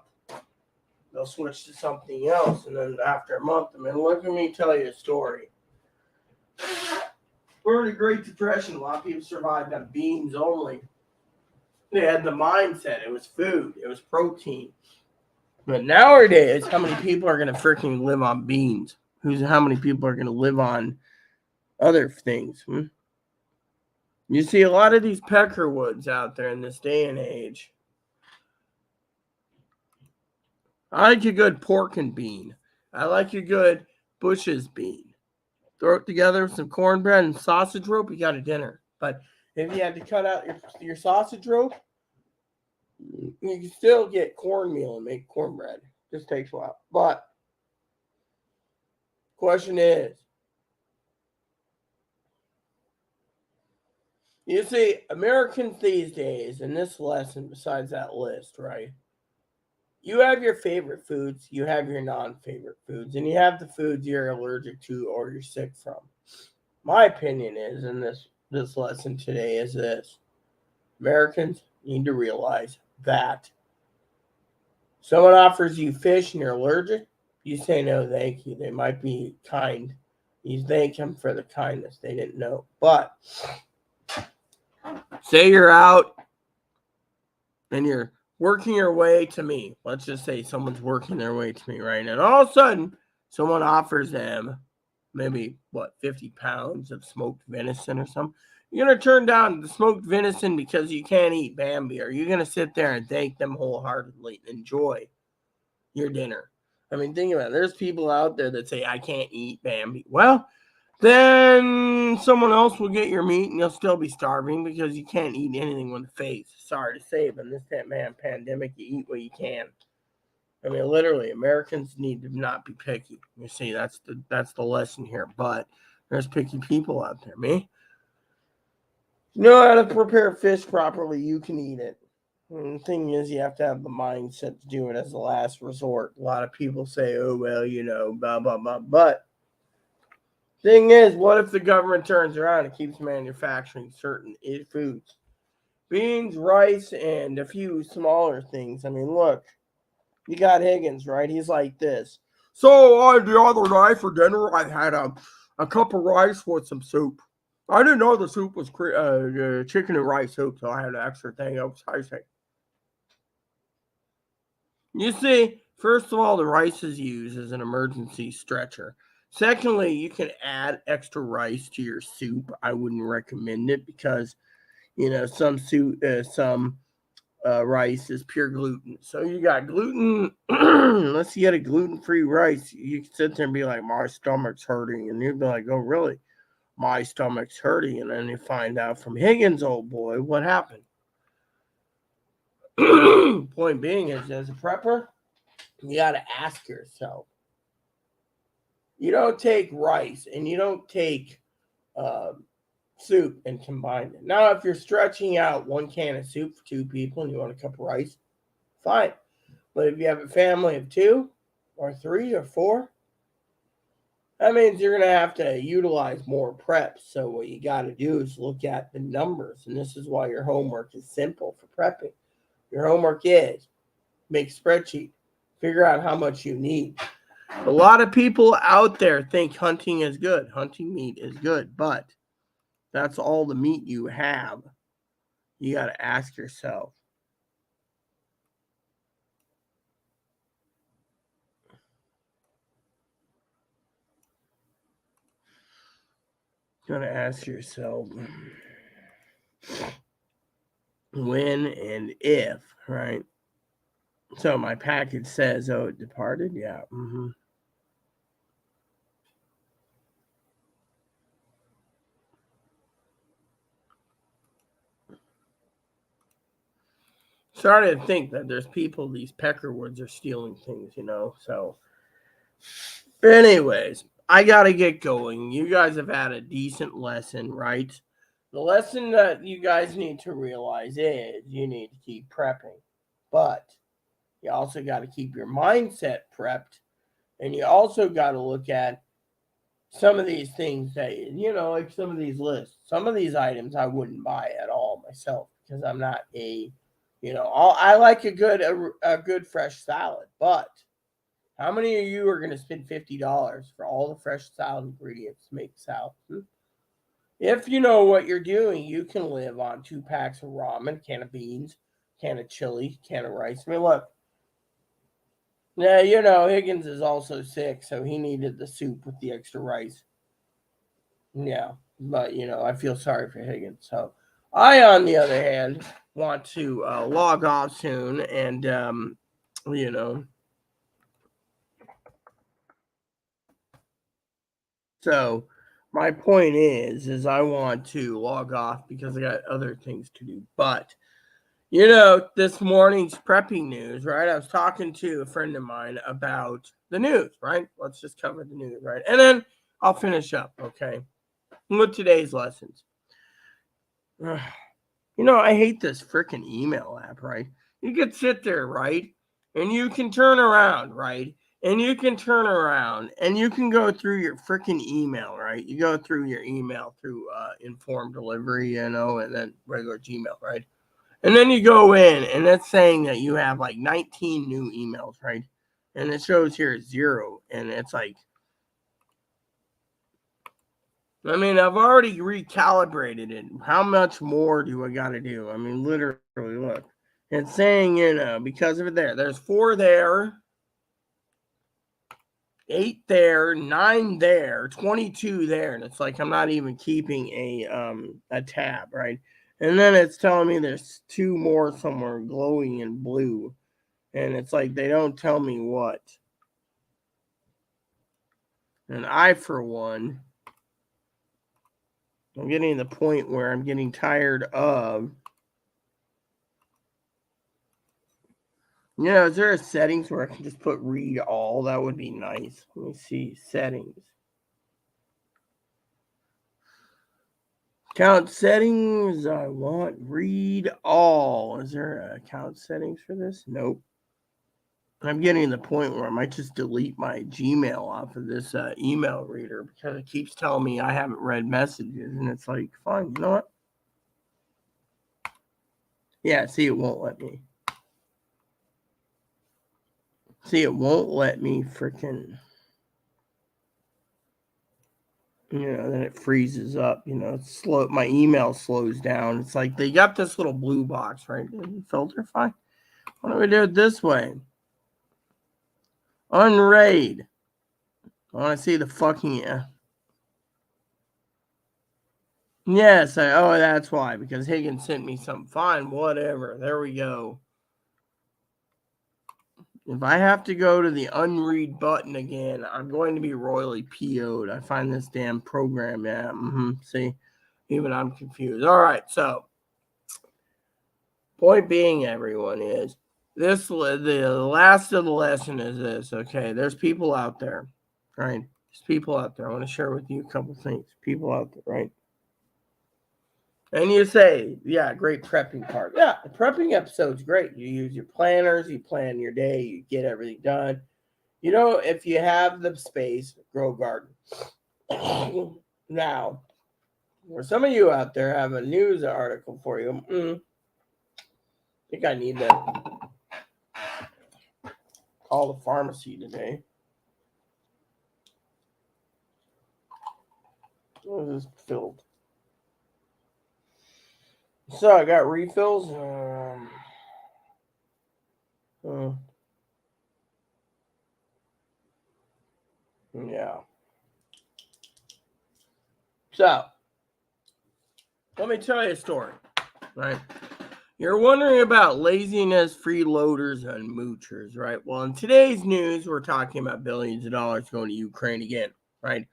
they'll switch to something else, and then after a month, look at me tell you a story. During the Great Depression, a lot of people survived on beans only. They had the mindset, it was food, it was protein. But nowadays, how many people are going to freaking live on beans? How many people are going to live on other things? You see a lot of these peckerwoods out there in this day and age. I like a good pork and bean. I like a good Bush's bean. Throw it together with some cornbread and sausage rope, you got a dinner. But if you had to cut out your sausage rope, you can still get cornmeal and make cornbread. Just takes a while. But question is, you see, Americans these days, in this lesson, besides that list, right? You have your favorite foods, you have your non-favorite foods, and you have the foods you're allergic to or you're sick from. My opinion is, in this lesson today, is this. Americans need to realize that someone offers you fish and you're allergic, you say no thank you. They might be kind. You thank them for the kindness. They didn't know. But say you're out and you're working your way to me. Let's just say someone's working their way to me, right? And all of a sudden, someone offers them maybe, 50 pounds of smoked venison or something. You're going to turn down the smoked venison because you can't eat Bambi, or you're going to sit there and thank them wholeheartedly and enjoy your dinner. Think about it. There's people out there that say, I can't eat Bambi. Well, then someone else will get your meat and you'll still be starving because you can't eat anything with a face. Sorry to say, but in this pandemic, you eat what you can. Literally, Americans need to not be picky. You see, that's the lesson here. But there's picky people out there. Me? You know how to prepare fish properly, you can eat it. And the thing is, you have to have the mindset to do it as a last resort. A lot of people say, oh, well, blah, blah, blah. But thing is, what if the government turns around and keeps manufacturing certain foods? Beans, rice, and a few smaller things. Look, you got Higgins, right? He's like this. So the other night for dinner, I had a cup of rice with some soup. I didn't know the soup was chicken and rice soup, so I had an extra thing. I was high. You see, First of all, the rice is used as an emergency stretcher. Secondly, you can add extra rice to your soup. I wouldn't recommend it because some rice is pure gluten. So you got gluten. Unless you get a gluten-free rice, you can sit there and be like, "My stomach's hurting," and you'd be like, "Oh, really? My stomach's hurting," and then you find out from Higgins, old boy, what happened. Point being is, as a prepper, you got to ask yourself. You don't take rice and you don't take uh, soup and combine it. Now, if you're stretching out 1 can of soup for 2 people and you want a cup of rice, fine. But if you have a family of 2 or 3 or 4, that means you're going to have to utilize more preps. So what you got to do is look at the numbers. And this is why your homework is simple for prepping. Your homework is make a spreadsheet. Figure out how much you need. A lot of people out there think hunting is good. Hunting meat is good, but that's all the meat you have. You got to ask yourself. You got to ask yourself when and if, right? So my package says, "Oh, it departed." Yeah. Started to think that there's people, these peckerwoods are stealing things, So, anyways, I got to get going. You guys have had a decent lesson, right? The lesson that you guys need to realize is you need to keep prepping, but you also got to keep your mindset prepped, and you also got to look at some of these things that, like some of these lists. Some of these items I wouldn't buy at all myself because I'm not I like a good fresh salad, but how many of you are going to spend $50 for all the fresh salad ingredients to make salad? If you know what you're doing, you can live on 2 packs of ramen, can of beans, can of chili, can of rice. I mean, look. Yeah, Higgins is also sick, so he needed the soup with the extra rice. Yeah, but, I feel sorry for Higgins. So I, on the other hand, want to log off soon and, you know, so my point is I want to log off because I got other things to do. But, this morning's prepping news, right? I was talking to a friend of mine about the news, right? Let's just cover the news, right? And then I'll finish up, okay? With today's lessons. I hate this freaking email app, right? You could sit there, right? And you can turn around, right? And you can turn around and you can go through your freaking email, right? You go through your email through informed delivery, and then regular Gmail, right? And then you go in and it's saying that you have like 19 new emails, right? And it shows here 0. And it's like, I mean, I've already recalibrated it. How much more do I got to do? I mean, literally, look. It's saying, because of it there's 4 there, 8 there, 9 there, 22 there. And it's like I'm not even keeping a tab, right? And then it's telling me there's 2 more somewhere glowing in blue. And it's like they don't tell me what. And I, for one, I'm getting to the point where I'm getting tired of. Is there a settings where I can just put read all? That would be nice. Let me see. Settings. Account settings. I want read all. Is there account settings for this? Nope. I'm getting to the point where I might just delete my Gmail off of this email reader because it keeps telling me I haven't read messages. And it's like, fine, you know what? Yeah, see, it won't let me. See, it won't let me freaking. Then it freezes up. It's slow. My email slows down. It's like they got this little blue box, right? Filter, fine. Why don't we do it this way? Unraid. I want to see the fucking... Yes, that's why. Because Higgins sent me some. Fine, whatever. There we go. If I have to go to the unread button again, I'm going to be royally PO'd. I find this damn program, see? Even I'm confused. All right, so... Point being, everyone, is this the last of the lesson is this, okay? There's people out there, right? There's people out there. I want to share with you a couple things. People out there, right? And you say, yeah, great prepping part. Yeah, the prepping episode's great. You use your planners, you plan your day, you get everything done. If you have the space, grow a garden. Now, for some of you out there, I have a news article for you. I think I need to call the pharmacy today. What is this filled? So I got refills. Yeah. So let me tell you a story, right? You're wondering about laziness, freeloaders, and moochers, right? Well, in today's news, we're talking about billions of dollars going to Ukraine again, right?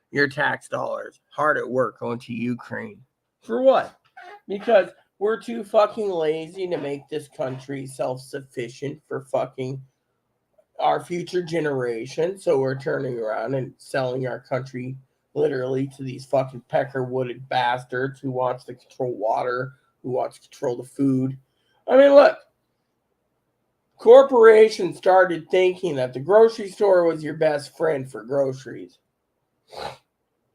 Your tax dollars hard at work going to Ukraine. For what? Because we're too fucking lazy to make this country self-sufficient for fucking our future generation. So we're turning around and selling our country literally to these fucking pecker-wooded bastards who wants to control water, who wants to control the food. I mean, look, corporations started thinking that the grocery store was your best friend for groceries.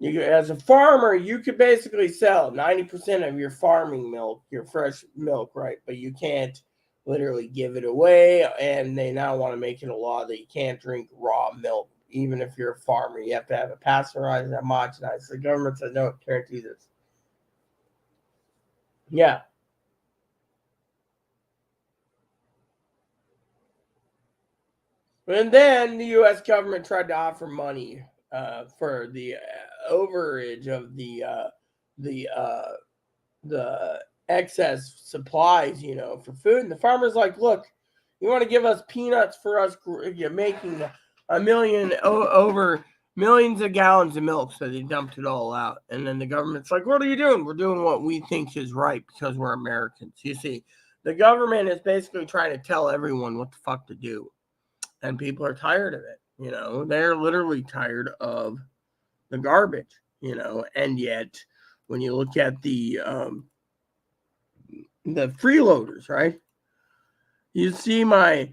As a farmer, you could basically sell 90% of your farming milk, your fresh milk, right? But you can't literally give it away, and they now want to make it a law that you can't drink raw milk, even if you're a farmer. You have to have it pasteurized and homogenized. The government says, no, can't do this. Yeah. And then the U.S. government tried to offer money for the overage of the excess supplies, for food. And the farmer's like, look, you want to give us peanuts for us making over millions of gallons of milk. So they dumped it all out. And then the government's like, what are you doing? We're doing what we think is right because we're Americans. You see, the government is basically trying to tell everyone what the fuck to do. And people are tired of it. They're literally tired of the garbage, and yet when you look at the freeloaders, right? You see my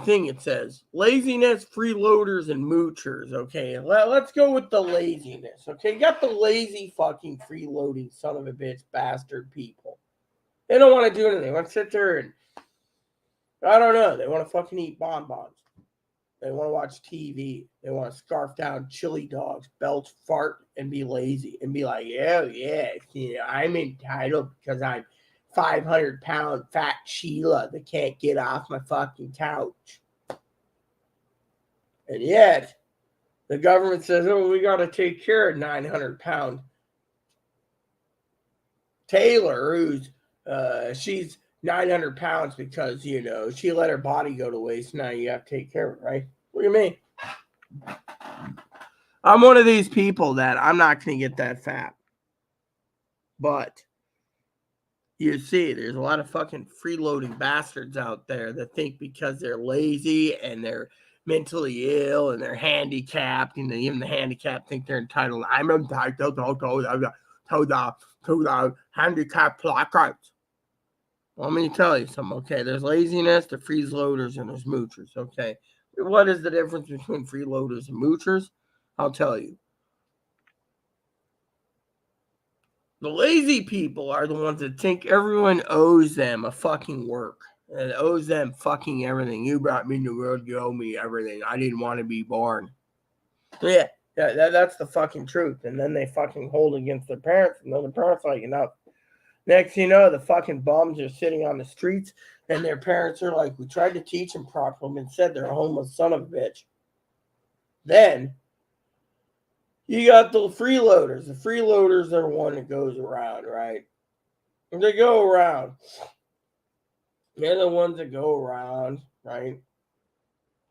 thing, it says laziness, freeloaders, and moochers. Okay, let's go with the laziness. Okay, you got the lazy fucking freeloading son of a bitch bastard people. They don't want to do anything. They want to sit there and I don't know. They want to fucking eat bonbons. They want to watch TV. They want to scarf down chili dogs, belch, fart, and be lazy and be like, oh, yeah, I'm entitled because I'm 500-pound fat Sheila that can't get off my fucking couch. And yet, the government says, oh, we got to take care of 900-pound Taylor, who's, she's 900 pounds because, she let her body go to waste. Now you have to take care of it, right? What do you mean? I'm one of these people that I'm not going to get that fat. But you see, there's a lot of fucking freeloading bastards out there that think because they're lazy and they're mentally ill and they're handicapped, and even the handicapped think they're entitled. I'm entitled to the handicap placards. Well, let me tell you something, okay? There's laziness, there's freeloaders, and there's moochers, okay? What is the difference between freeloaders and moochers? I'll tell you. The lazy people are the ones that think everyone owes them a fucking work and owes them fucking everything. You brought me in the world, you owe me everything. I didn't want to be born. Yeah, that's the fucking truth. And then they fucking hold against their parents, and then the parents are like, Next thing you know, the fucking bums are sitting on the streets, and their parents are like, we tried to teach them properly and said they're a homeless son of a bitch. Then you got the freeloaders. The freeloaders are one that goes around, right? And they go around. They're the ones that go around, right?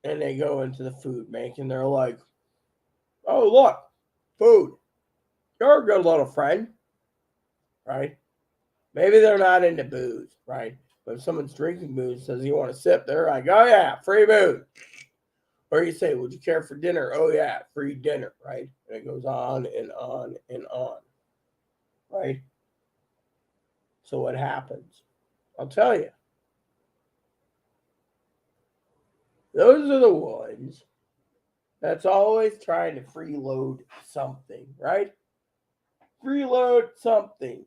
And they go into the food bank and they're like, oh, look, food. You're a good little friend, right? Maybe they're not into booze, right? But if someone's drinking booze, says you want to sip, they're like, oh, yeah, free booze. Or you say, would you care for dinner? Oh, yeah, free dinner, right? And it goes on and on and on, right? So what happens? I'll tell you. Those are the ones that's always trying to freeload something, right? Freeload something,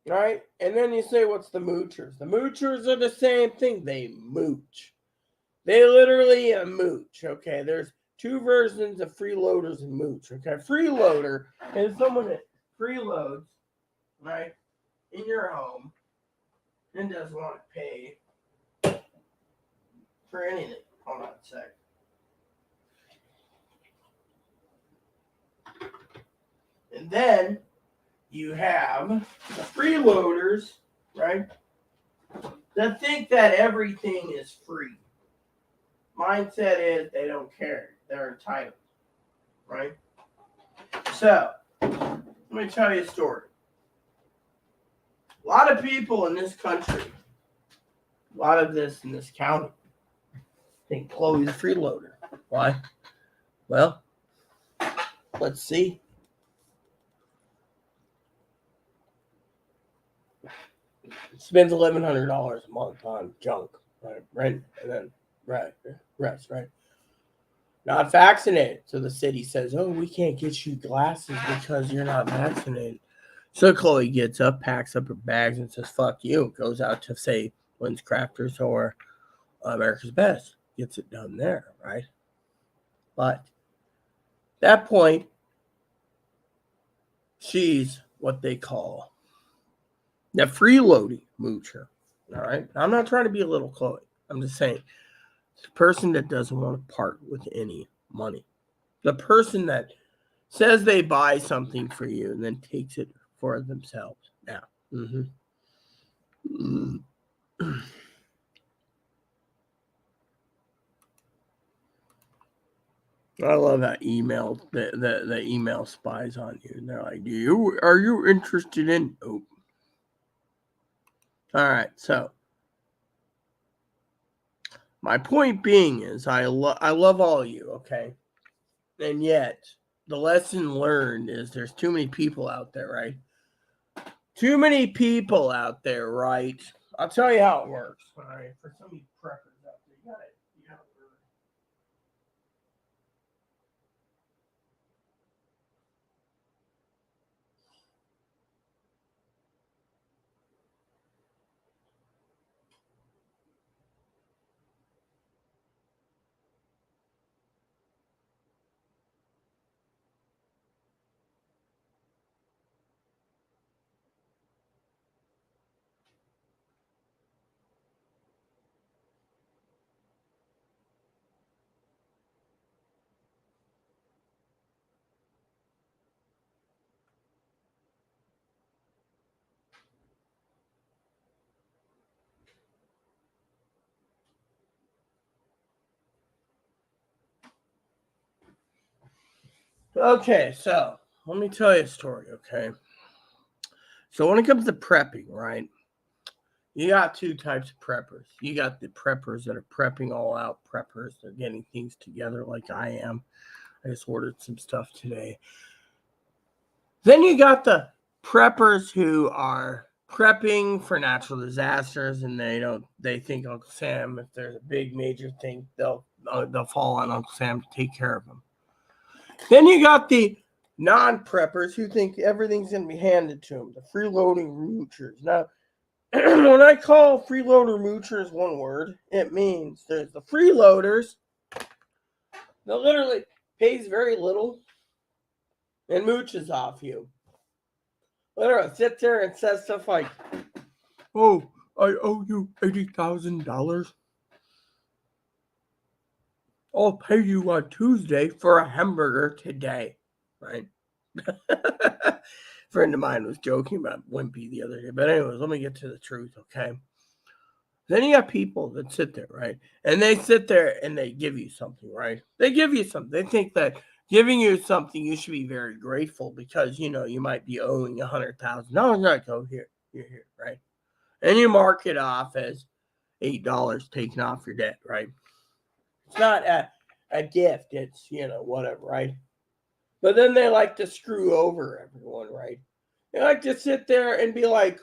right? And then you say, what's the moochers? The moochers are the same thing. They mooch. They literally mooch, okay? There's two versions of freeloaders and mooch, okay? Freeloader is someone that freeloads, right, in your home and doesn't want to pay for anything. Hold on a sec. And then you have the freeloaders, right, that think that everything is free. Mindset is they don't care. They're entitled, right? So, let me tell you a story. A lot of people in this country, a lot of this in this county, think Chloe's a freeloader. Why? Well, let's see. Spends $1,100 a month on junk, right? Rent and then rest, right? Not vaccinated. So the city says, oh, we can't get you glasses because you're not vaccinated. So Chloe gets up, packs up her bags, and says, fuck you. Goes out to, say, Lynn's Crafters or America's Best. Gets it done there, right? But at that point, she's what they call the freeloading moocher. All right? I'm not trying to be a little Chloe. I'm just saying, it's a person that doesn't want to part with any money. The person that says they buy something for you and then takes it for themselves. Now, I love how the email spies on you. They're like, are you interested in? Oh, all right. So my point being is, I love all of you. Okay, and yet the lesson learned is there's too many people out there, right? Too many people out there, right? I'll tell you how it works. All right, for some of you preppers out there, you gotta Okay, so let me tell you a story, okay? So when it comes to prepping, right, you got two types of preppers. You got the preppers that are prepping all out preppers. They're getting things together like I am. I just ordered some stuff today. Then you got the preppers who are prepping for natural disasters, and they think Uncle Sam, if there's a big major thing, they'll fall on Uncle Sam to take care of them. Then you got the non-preppers who think everything's going to be handed to them, the freeloading moochers. Now, when I call freeloader moochers one word, it means there's the freeloaders that literally pays very little and mooches off you. Literally sits there and says stuff like, oh, I owe you $80,000. I'll pay you on Tuesday for a hamburger today, right? A friend of mine was joking about Wimpy the other day. But anyways, let me get to the truth, okay? Then you have people that sit there, right? And they sit there and they give you something, right? They give you something. They think that giving you something, you should be very grateful because, you might be owing $100,000. Like, oh, here, right? And you mark it off as $8 taken off your debt, right? It's not a gift. It's, whatever, right? But then they like to screw over everyone, right? They like to sit there and be like,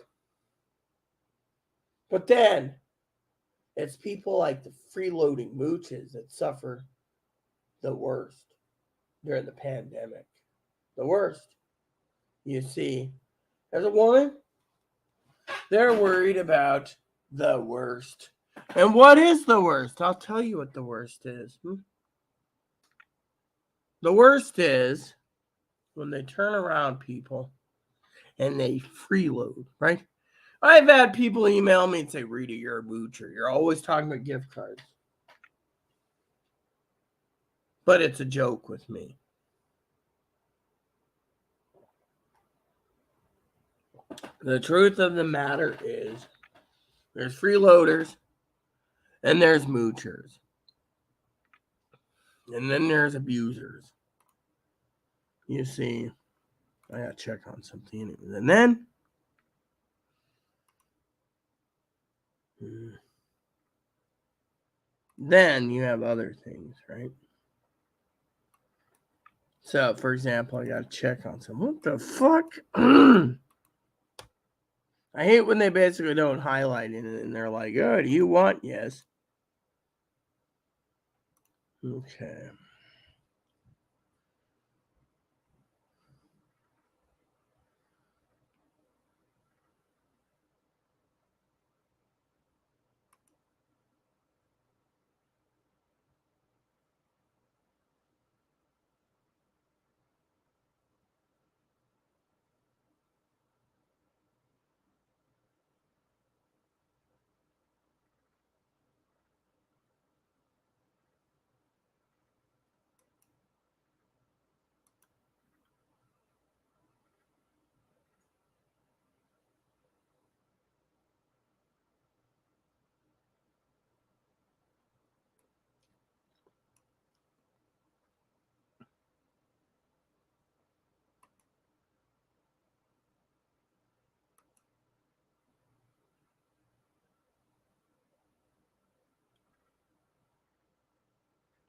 but then it's people like the freeloading mooches that suffer the worst during the pandemic. The worst. You see, as a woman, they're worried about the worst. And what is the worst? I'll tell you what the worst is. The worst is when they turn around people and they freeload, right? I've had people email me and say, Rita, you're a moocher. You're always talking about gift cards. But it's a joke with me. The truth of the matter is there's freeloaders and there's moochers. And then there's abusers. You see, I gotta check on something anyways. And then you have other things, right? So, for example, I gotta check on something. What the fuck? I hate when they basically don't highlight it and they're like, oh, do you want? Yes. Okay.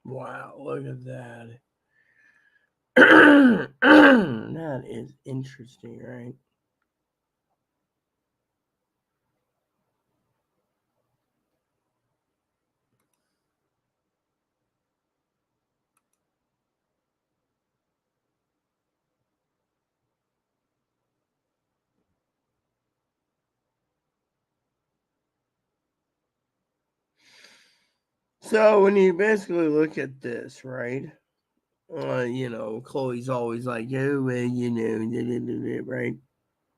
Wow, look at that. That is interesting, right? So when you basically look at this, right? Chloe's always like, oh, well, right?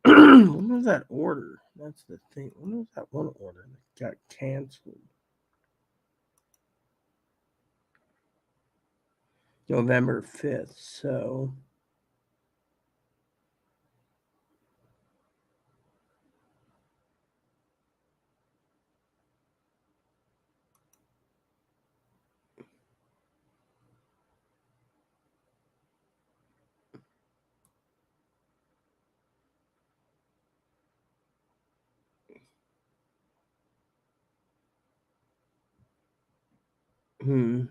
When was that order? That's the thing. When was that one order that got canceled? November 5th. So, hmm.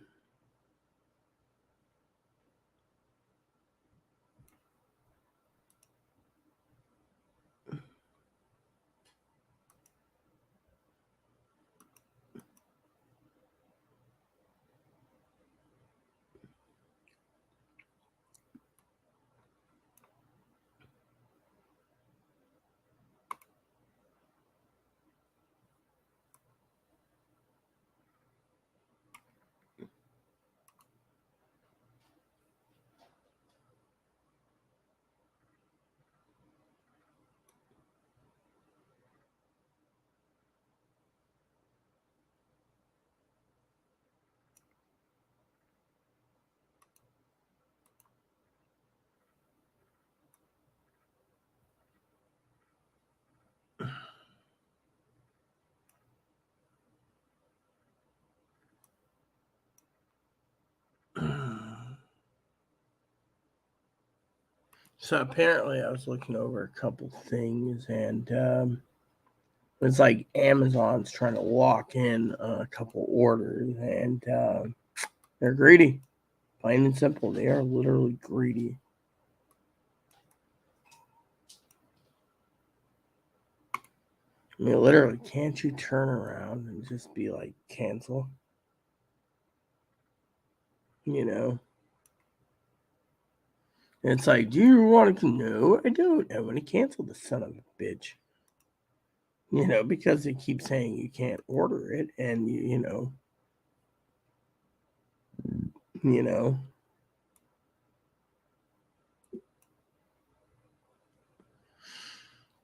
So apparently, I was looking over a couple things, and it's like Amazon's trying to lock in a couple orders, and they're greedy. Plain and simple, they are literally greedy. I mean, literally, can't you turn around and just be like, cancel? You know? And it's like, do you want to? No, I don't. I want to cancel the son of a bitch. You know, because they keep saying you can't order it, and you know.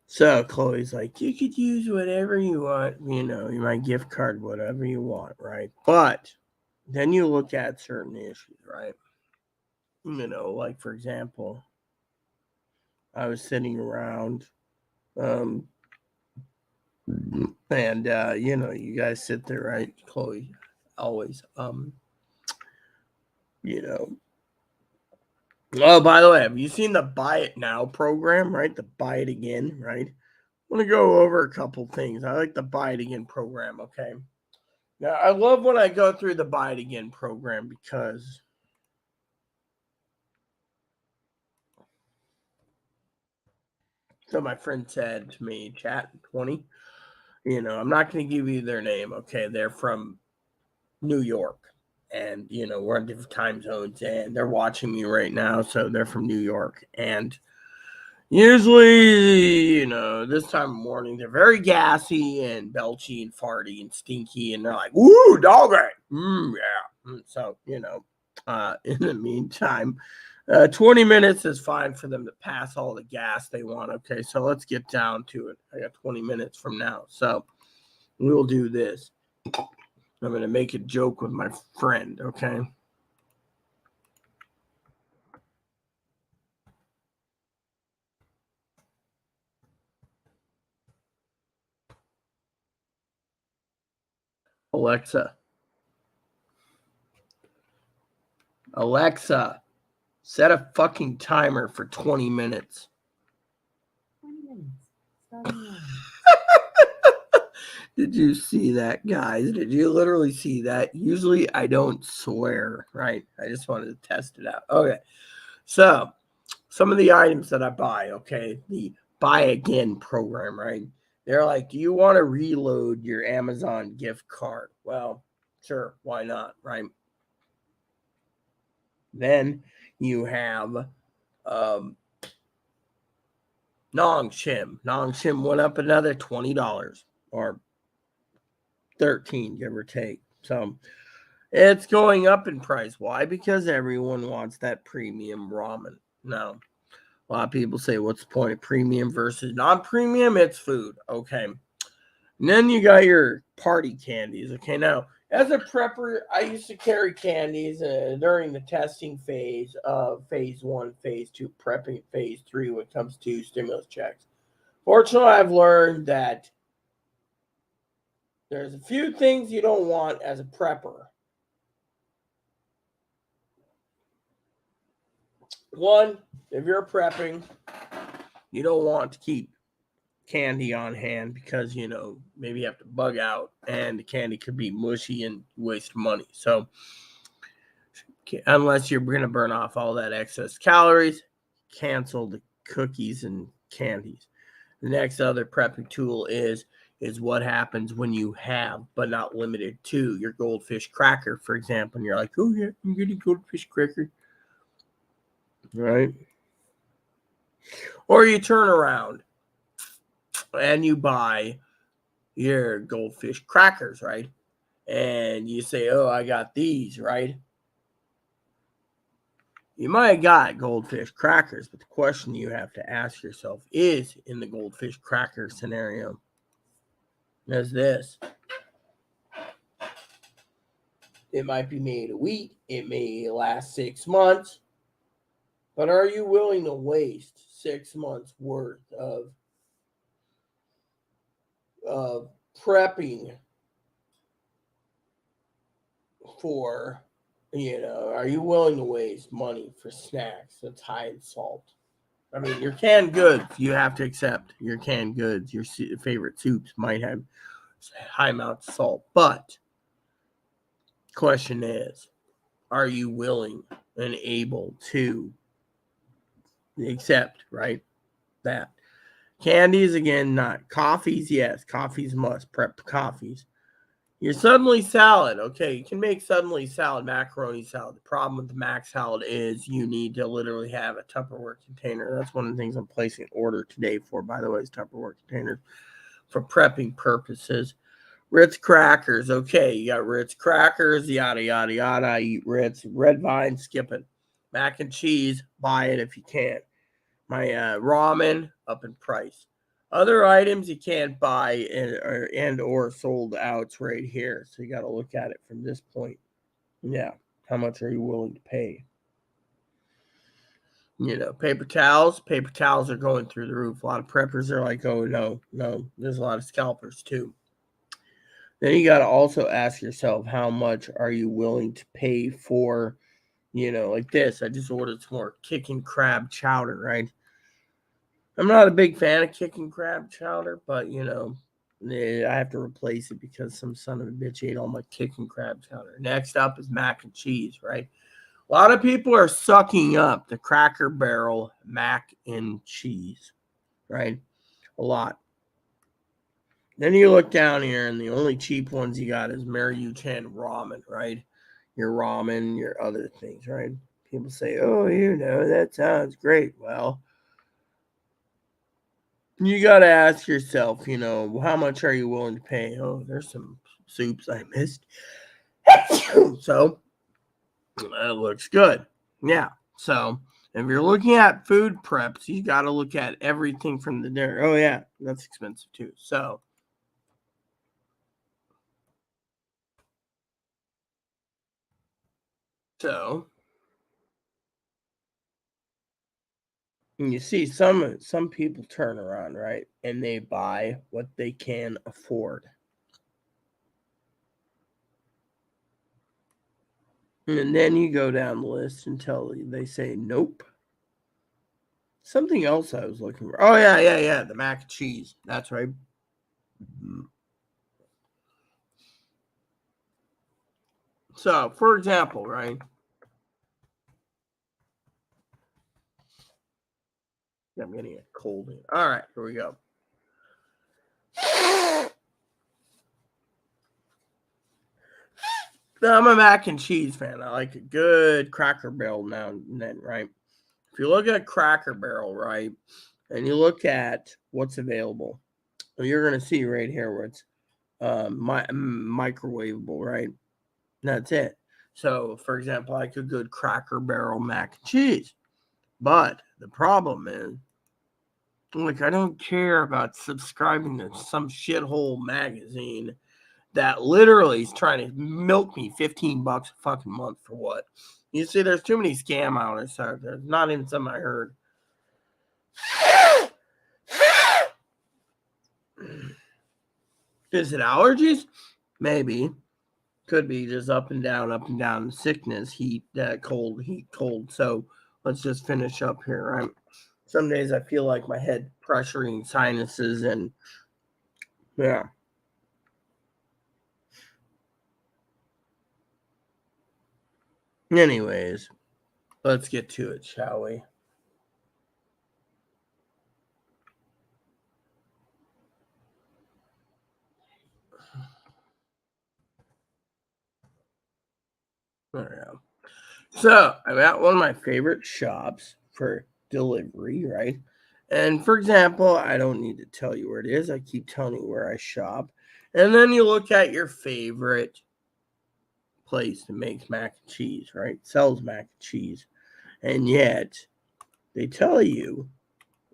So Chloe's like, you could use whatever you want, my gift card, whatever you want, right? But then you look at certain issues, right? Like for example, I was sitting around, um, and you guys sit there, right? Chloe always, you know. Oh, by the way, have you seen the Buy It Now program, right? The Buy It Again, right? I want to go over a couple things. I like the Buy It Again program, okay? Now, I love when I go through the Buy It Again program because so my friend said to me, chat 20, I'm not going to give you their name, okay? They're from New York. And, we're on different time zones and they're watching me right now. So they're from New York. And usually, this time of morning, they're very gassy and belchy and farty and stinky. And they're like, woo, doggy. Yeah. So, in the meantime, 20 minutes is fine for them to pass all the gas they want. Okay, so let's get down to it. I got 20 minutes from now. So we'll do this. I'm going to make a joke with my friend, okay? Alexa, set a fucking timer for 20 minutes. 20 minutes. Did you see that, guys? Did you literally see that? Usually I don't swear, right? I just wanted to test it out. Okay. So, some of the items that I buy, okay, the buy again program, right? They're like, do you want to reload your Amazon gift card? Well, sure, why not, right? Then you have Nong Shim. Nong Shim went up another $20 or 13, give or take. So it's going up in price. Why? Because everyone wants that premium ramen. Now, a lot of people say, what's the point of premium versus non-premium? It's food. Okay. And then you got your party candies. Okay. Now, as a prepper, I used to carry candies during the testing phase of phase 1, phase 2, prepping phase 3 when it comes to stimulus checks. Fortunately, I've learned that there's a few things you don't want as a prepper. One, if you're prepping, you don't want to keep candy on hand because maybe you have to bug out and the candy could be mushy and waste money. So unless you're going to burn off all that excess calories, cancel the cookies and candies. The next other prepping tool is what happens when you have, but not limited to, your goldfish cracker, for example. And you're like, oh yeah, I'm getting goldfish cracker, right? Or you turn around and you buy your goldfish crackers, right? And you say, oh, I got these, right? You might have got goldfish crackers, but the question you have to ask yourself is, in the goldfish cracker scenario, is this. It might be made a week, it may last 6 months, but are you willing to waste 6 months worth of prepping for, are you willing to waste money for snacks that's high in salt? I mean, your canned goods, you have to accept your canned goods. Your favorite soups might have high amounts of salt. But question is, are you willing and able to accept, right, that? Candies, again, not. Coffees, yes. Coffees must. Prep coffees. Your suddenly salad. Okay, you can make suddenly salad, macaroni salad. The problem with the mac salad is you need to literally have a Tupperware container. That's one of the things I'm placing an order today for, by the way, is Tupperware containers for prepping purposes. Ritz crackers. Okay, you got Ritz crackers, yada, yada, yada. I eat Ritz. Red Vine, skip it. Mac and cheese, buy it if you can. My ramen, up in price. Other items you can't buy and or sold out right here. So you got to look at it from this point. Yeah. How much are you willing to pay? You know, paper towels. Paper towels are going through the roof. A lot of preppers are like, oh, no. There's a lot of scalpers too. Then you got to also ask yourself, how much are you willing to pay for, like this? I just ordered some more kicking crab chowder, right? I'm not a big fan of kicking crab chowder, but I have to replace it because some son of a bitch ate all my kicking crab chowder. Next up is mac and cheese, right? A lot of people are sucking up the Cracker Barrel mac and cheese, right? A lot. Then you look down here, and the only cheap ones you got is Maruchan ramen, right? Your ramen, your other things, right? People say, oh, that sounds great. Well, you got to ask yourself, how much are you willing to pay? Oh, there's some soups I missed. So, that looks good. Yeah. So, if you're looking at food preps, you got to look at everything from the dinner. Oh, yeah. That's expensive too. So and you see some people turn around, right? And they buy what they can afford. And then you go down the list until they say nope. Something else I was looking for. Oh yeah. The mac and cheese. That's right. So, for example, right? I'm getting a cold here. All right, here we go. I'm a mac and cheese fan. I like a good Cracker Barrel now and then, right? If you look at Cracker Barrel, right, and you look at what's available, you're going to see right here where it's microwavable, right? That's it. So, for example, I like a good Cracker Barrel mac and cheese. But the problem is, like, I don't care about subscribing to some shithole magazine that literally is trying to milk me $15 a fucking month for what? You see, there's too many scam outlets out there. Not even some I heard. Is it allergies? Maybe. Could be just up and down. Sickness, heat, cold, heat, cold. So let's just finish up here. Right? Some days I feel like my head pressuring sinuses and yeah. Anyways, let's get to it, shall we? There we go. So I'm at one of my favorite shops for delivery, right? And for example, I don't need to tell you where it is. I keep telling you where I shop. And then you look at your favorite place that makes mac and cheese, right? Sells mac and cheese. And yet they tell you,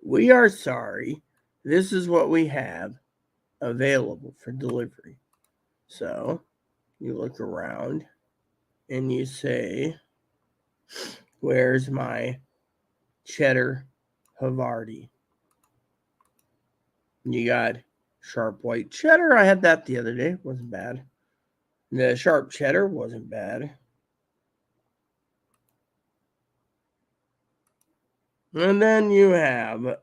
we are sorry. This is what we have available for delivery. So you look around and you say, where's my cheddar Havarti? You got sharp white cheddar. I had that the other day. Wasn't bad. The sharp cheddar wasn't bad. And then you have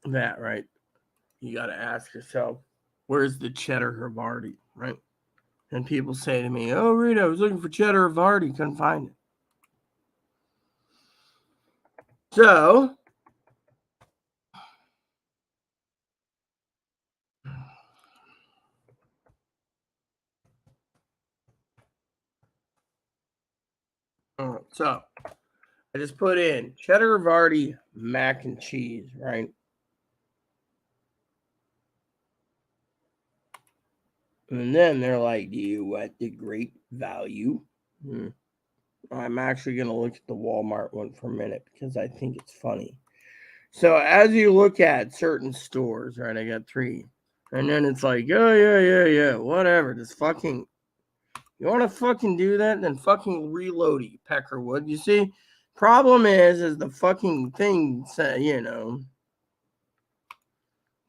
that, right? You got to ask yourself, where's the cheddar Havarti, right? And people say to me, oh, Rita, I was looking for cheddar Havarti, couldn't find it. So, I just put in cheddar Havarti mac and cheese, right? And then they're like, do you want the great value? I'm actually going to look at the Walmart one for a minute because I think it's funny. So as you look at certain stores, right, I got 3. And then it's like, yeah, whatever. Just fucking, you want to fucking do that? Then fucking reload it, Peckerwood. You see, problem is the fucking thing,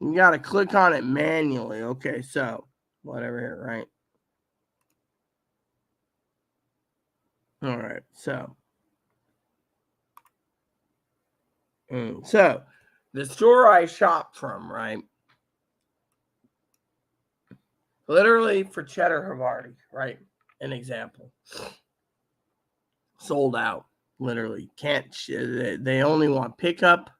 you got to click on it manually. Okay, so whatever here, right? All right, so the store I shop from, right? Literally for cheddar Havarti, right? An example. Sold out. Literally. Can't, they only want pickup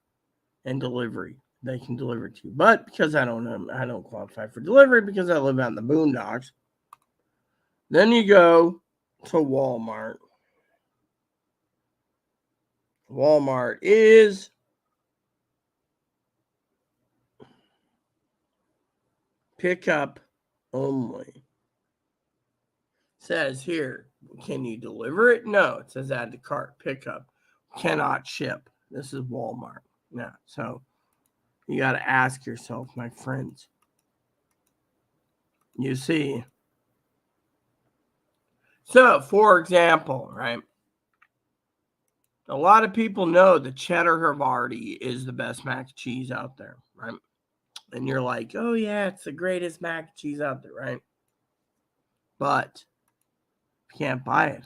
and delivery. They can deliver to you. But because I don't qualify for delivery because I live out in the boondocks. Then you go to Walmart. Walmart is pickup only. Says here, can you deliver it? No, it says add to cart, pickup, cannot ship. This is Walmart. Yeah, so you got to ask yourself, my friends. You see. So, for example, right? A lot of people know the cheddar Havarti is the best mac and cheese out there, right? And you're like, oh yeah, it's the greatest mac and cheese out there, right? But if you can't buy it,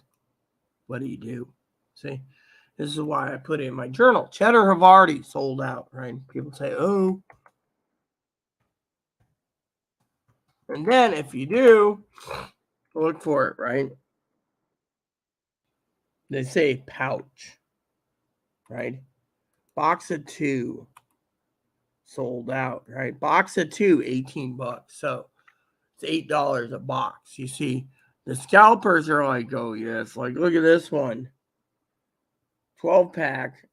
what do? See, this is why I put it in my journal. Cheddar Havarti sold out, right? People say, oh. And then if you do, look for it, right? They say pouch, right? Box of 2 sold out, right? Box of 2, $18. So it's $8 a box. You see, the scalpers are like, oh yes, like look at this one. 12-pack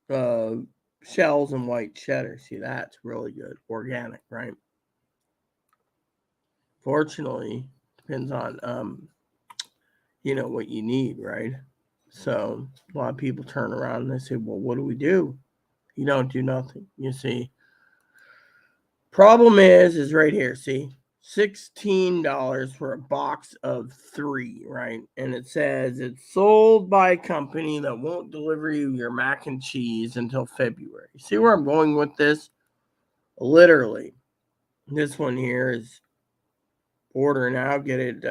shells and white cheddar. See, that's really good. Organic, right? Fortunately, depends on what you need, right? So a lot of people turn around and they say, well, what do we do? You don't do nothing. You see. Problem is right here, see? $16 for a box of 3, right? And it says it's sold by a company that won't deliver you your mac and cheese until February. See where I'm going with this? Literally. This one here is order now, get it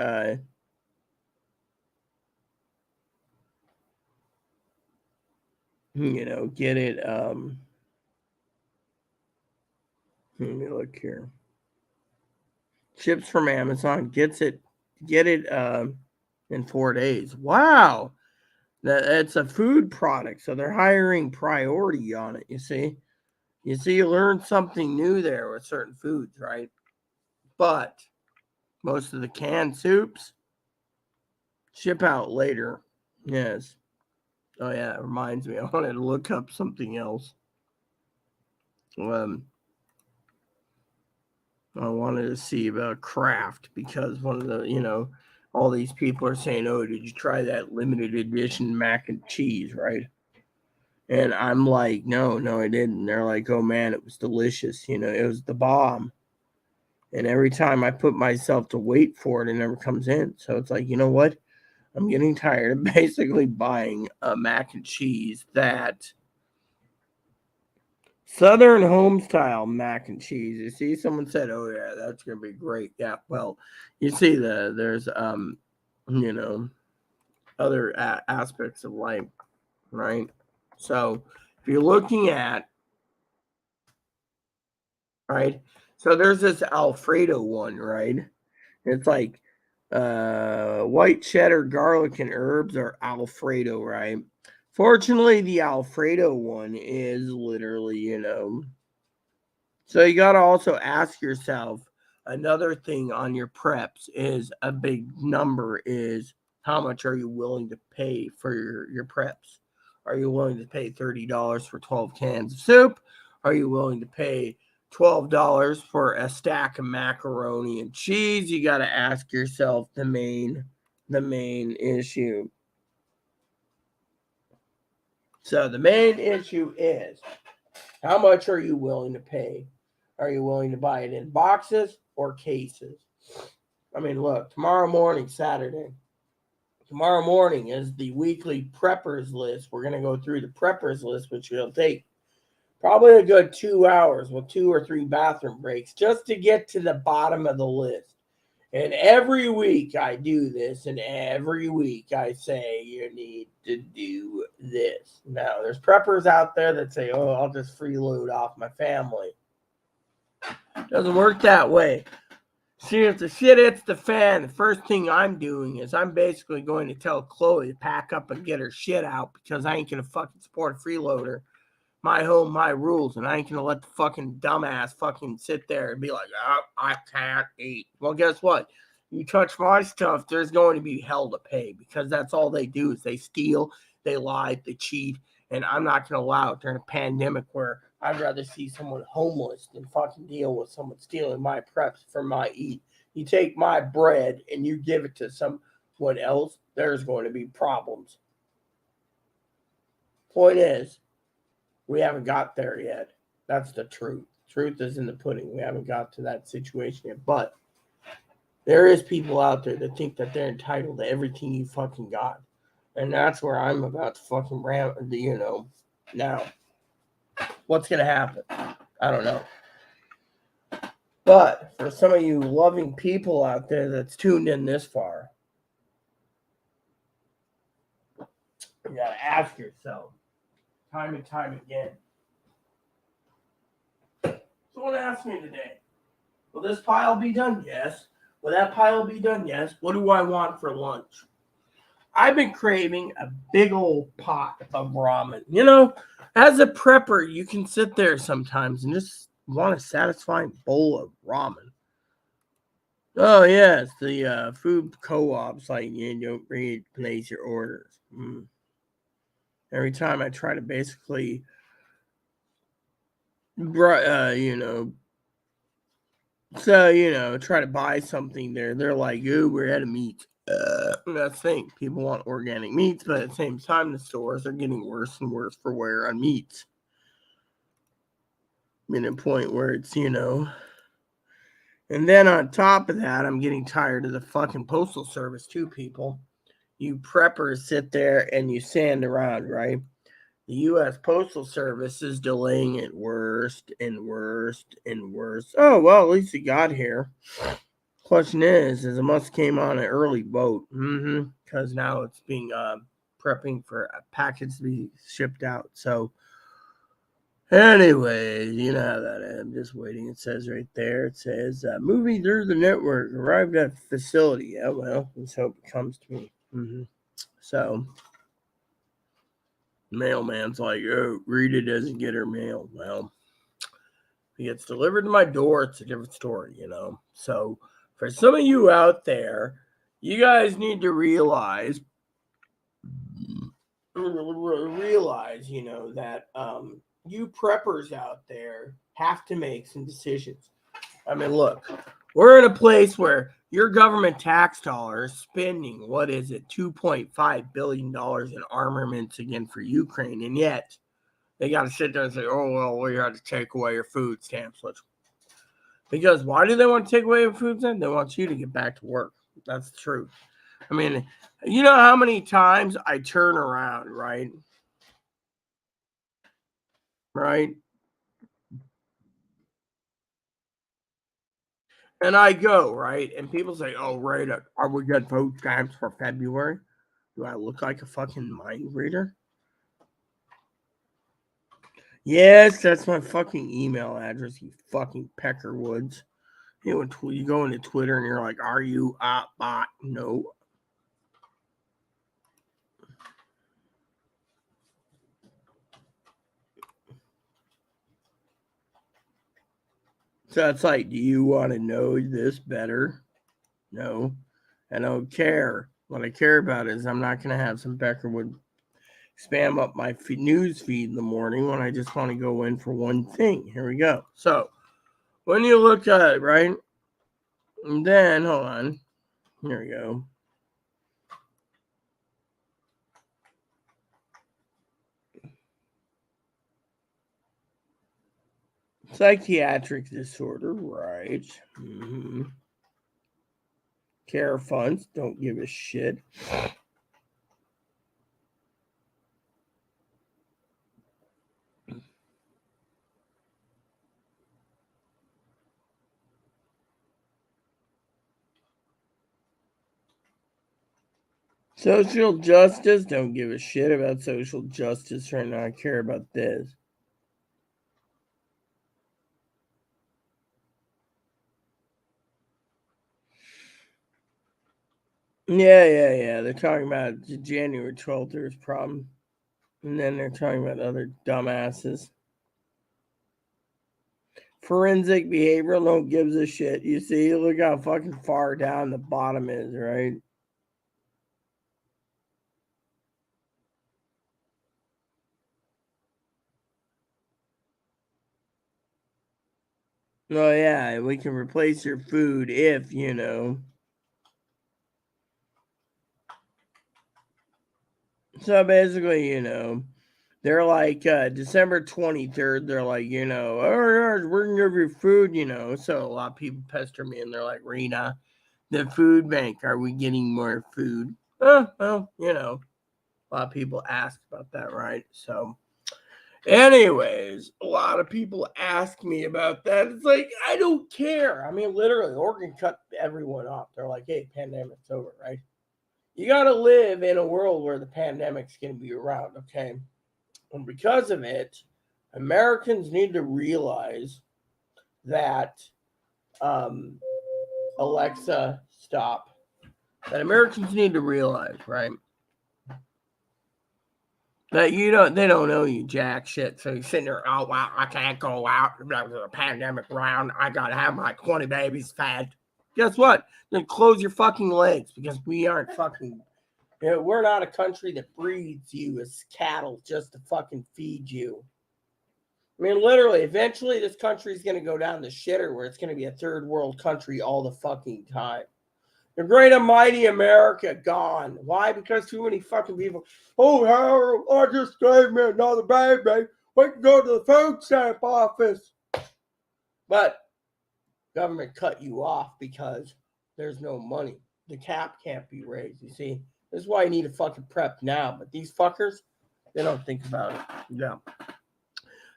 get it let me look here. Ships from Amazon, get it in 4 days. Wow. It's a food product, so they're hiring priority on it. You see, you learn something new there with certain foods, right? But most of the canned soups ship out later. Yes. Oh yeah, it reminds me. I wanted to look up something else. I wanted to see about Kraft because one of the all these people are saying, "Oh, did you try that limited edition mac and cheese?" Right? And I'm like, no, I didn't. They're like, oh man, it was delicious. It was the bomb. And every time I put myself to wait for it, it never comes in. So it's like, you know what? I'm getting tired of basically buying a mac and cheese that Southern home style mac and cheese. You see, someone said, oh yeah, that's gonna be great. Yeah, well, you see there's other aspects of life, right? So if you're looking at, right, so there's this Alfredo one, right? It's like white cheddar, garlic, and herbs are Alfredo, right? Fortunately, the Alfredo one is literally, so you got to also ask yourself another thing on your preps is a big number is how much are you willing to pay for your preps? Are you willing to pay $30 for 12 cans of soup? Are you willing to pay $12 for a stack of macaroni and cheese? You got to ask yourself the main issue. So the main issue is how much are you willing to pay? Are you willing to buy it in boxes or cases? I mean, look, tomorrow morning, Saturday, tomorrow morning is the weekly preppers list. We're going to go through the preppers list, which will take probably a good 2 hours with 2 or 3 bathroom breaks just to get to the bottom of the list. And every week I do this, and every week I say you need to do this. Now, there's preppers out there that say, oh, I'll just freeload off my family. Doesn't work that way. See, if the shit hits the fan, the first thing I'm doing is I'm basically going to tell Chloe to pack up and get her shit out because I ain't going to fucking support a freeloader. My home, my rules, and I ain't going to let the fucking dumbass fucking sit there and be like, oh, I can't eat. Well, guess what? You touch my stuff, there's going to be hell to pay because that's all they do is they steal, they lie, they cheat, and I'm not going to allow it during a pandemic where I'd rather see someone homeless than fucking deal with someone stealing my preps for my eat. You take my bread and you give it to someone else, there's going to be problems. Point is, we haven't got there yet. That's the truth. Truth is in the pudding. We haven't got to that situation yet. But there is people out there that think that they're entitled to everything you fucking got. And that's where I'm about to fucking Now, what's going to happen? I don't know. But for some of you loving people out there that's tuned in this far, you got to ask yourself time and time again. Someone asked me today, will this pile be done? Yes. Will that pile be done? Yes. What do I want for lunch? I've been craving a big old pot of ramen. As a prepper, you can sit there sometimes and just want a satisfying bowl of ramen. Oh, yes, the food co-ops, like, you don't place your orders. Every time I try to basically, try to buy something there, they're like, oh, we're out of meat. That's the thing. People want organic meats, but at the same time, the stores are getting worse and worse for wear on meats. I mean, a point where it's, and then on top of that, I'm getting tired of the fucking postal service too, people. You preppers sit there and you stand around, right? The U.S. Postal Service is delaying it worse and worse and worse. Oh, well, at least it got here. Question is it must came on an early boat. Because now it's being prepping for a package to be shipped out. So, anyways, you know how that is. I'm just waiting. It says right there. It says, movie through the network arrived at facility. Yeah, well, let's hope it comes to me. So, mailman's like, oh, Rita doesn't get her mail. Well, if it gets delivered to my door, it's a different story, So, for some of you out there, you guys need to realize, that you preppers out there have to make some decisions. I mean, look, we're in a place where your government tax dollars spending, what is it, $2.5 billion in armaments again for Ukraine, and yet they got to sit there and say, oh, well, we had to take away your food stamps. Because why do they want to take away your food stamps? They want you to get back to work. That's the truth. I mean, you know how many times I turn around, right? Right? And I go, right? And people say, oh, Rita, are we getting food stamps for February? Do I look like a fucking mind reader? Yes, that's my fucking email address, you fucking Peckerwoods. You know, when you go into Twitter and you're like, are you a bot? No. So it's like, do you want to know this better? No. I don't care. What I care about is I'm not going to have some Peckerwood spam up my news feed in the morning when I just want to go in for one thing. Here we go. So when you look at it, right? And then, hold on. Here we go. Psychiatric disorder, right? Mm-hmm. Care funds, don't give a shit. Social justice, don't give a shit about social justice right now. I care about this. Yeah. They're talking about January 12th, there's a problem. And then they're talking about other dumbasses. Forensic behavioral, don't gives a shit. You see, look how fucking far down the bottom is, right? Oh, yeah, we can replace your food if, you know. So basically, you know, they're like December 23rd, they're like, you know, oh, we're going to give you food, you know. So a lot of people pester me and they're like, Rita, the food bank, are we getting more food? Oh, well, you know, a lot of people ask about that, right? So, anyways, a lot of people ask me about that. It's like, I don't care. I mean, literally, Oregon cut everyone off. They're like, hey, pandemic's over, right? You got to live in a world where the pandemic's going to be around, okay? And because of it, Americans need to realize that, Alexa, stop. That Americans need to realize, right? That they don't know you jack shit. So you're sitting there, oh, wow, I can't go out. There's a pandemic around. I got to have my 20 babies fed. Guess what? Then close your fucking legs because we aren't fucking, we're not a country that breeds you as cattle just to fucking feed you. I mean, literally, eventually this country is going to go down the shitter where it's going to be a third world country all the fucking time. The great and mighty America gone. Why? Because too many fucking people. Oh, Harold, I just gave me another baby. We can go to the food stamp office. But government cut you off because there's no money. The cap can't be raised. You see, this is why you need to fucking prep now. But these fuckers, they don't think about it. Yeah.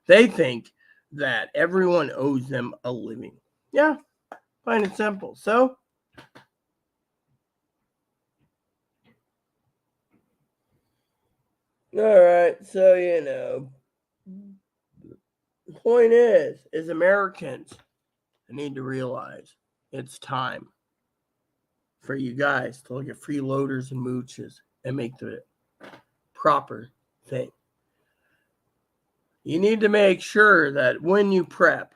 They think that everyone owes them a living. Yeah, plain and simple. So, all right. So, you know, the point is Americans need to realize it's time for you guys to look at freeloaders and mooches and make the proper thing. You need to make sure that when you prep,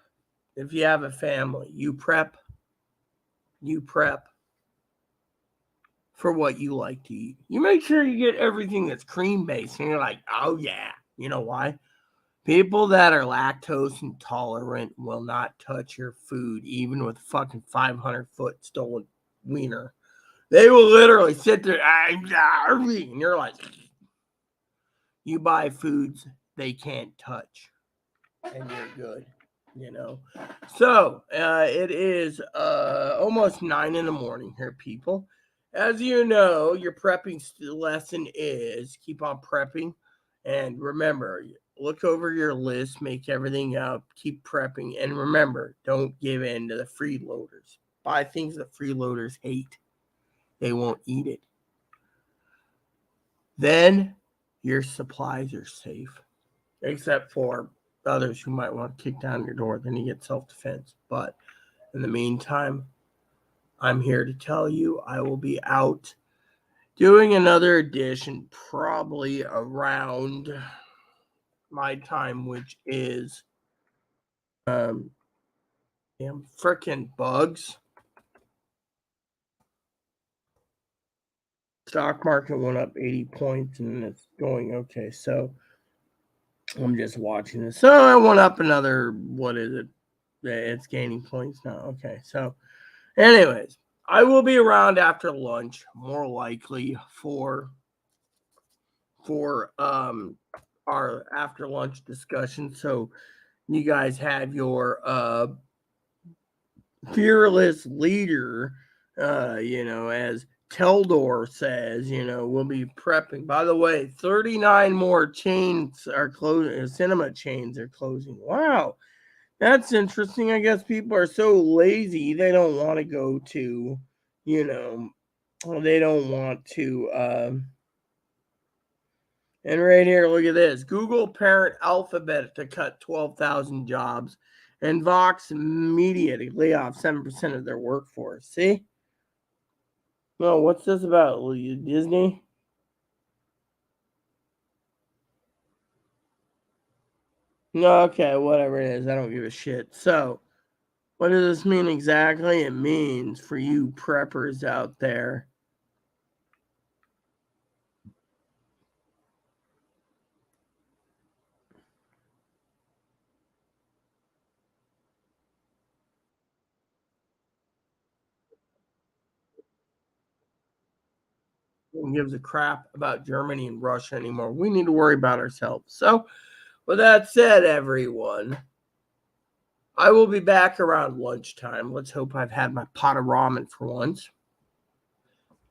if you have a family, you prep for what you like to eat. You make sure you get everything that's cream based, and you're like, oh yeah. You know why? People that are lactose intolerant will not touch your food, even with fucking 500-foot stolen wiener. They will literally sit there, I'm starving, and you're like, you buy foods they can't touch, and you're good. You know, so it is almost 9 in the morning here, people. As you know, your prepping lesson is keep on prepping, and remember, look over your list, make everything up, keep prepping, and remember, don't give in to the freeloaders. Buy things that freeloaders hate; they won't eat it. Then your supplies are safe, except for others who might want to kick down your door, then you get self-defense. But in the meantime, I'm here to tell you I will be out doing another edition probably around my time, which is damn frickin' bugs. Stock market went up 80 points and it's going okay. So I'm just watching this. So it went up another, what is it? It's gaining points now. Okay. So, anyways, I will be around after lunch, more likely for our after lunch discussion. So you guys have your fearless leader, as Teldor says, we'll be prepping. By the way, 39 more chains are closing, cinema chains are closing. Wow, that's interesting. I guess people are so lazy, they don't want to go to, they don't want to. And right here, look at this. Google parent Alphabet to cut 12,000 jobs. And Vox Media to lay off 7% of their workforce. See? Well, what's this about? Disney? Okay, whatever it is. I don't give a shit. So, what does this mean exactly? It means for you preppers out there, no one gives a crap about Germany and Russia anymore. We need to worry about ourselves. So, with that said, everyone, I will be back around lunchtime. Let's hope I've had my pot of ramen for once.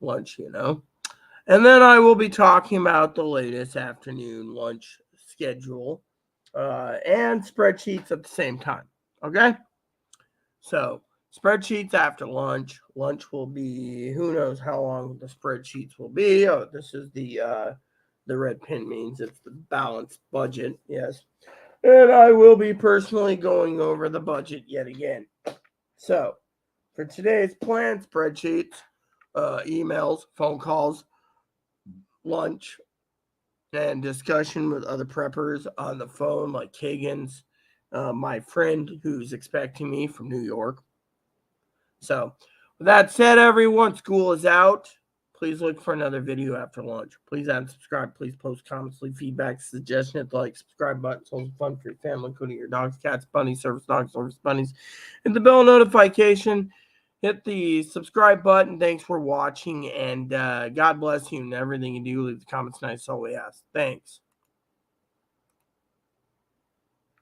Lunch. And then I will be talking about the latest afternoon lunch schedule and spreadsheets at the same time. Okay? So, spreadsheets after lunch. Lunch will be, who knows how long the spreadsheets will be. Oh, this is the red pin means it's the balanced budget. Yes. And I will be personally going over the budget yet again. So, for today's plan, spreadsheets, emails, phone calls, lunch, and discussion with other preppers on the phone, like Higgins, my friend who's expecting me from New York. So, with that said, everyone, school is out. Please look for another video after lunch. Please add and subscribe. Please post comments, leave feedback, suggestions, hit the like, subscribe button. It's also fun for your family, including your dogs, cats, bunnies, service dogs, service bunnies. Hit the bell notification. Hit the subscribe button. Thanks for watching, and God bless you and everything you do. Leave the comments nice. All we ask. Thanks.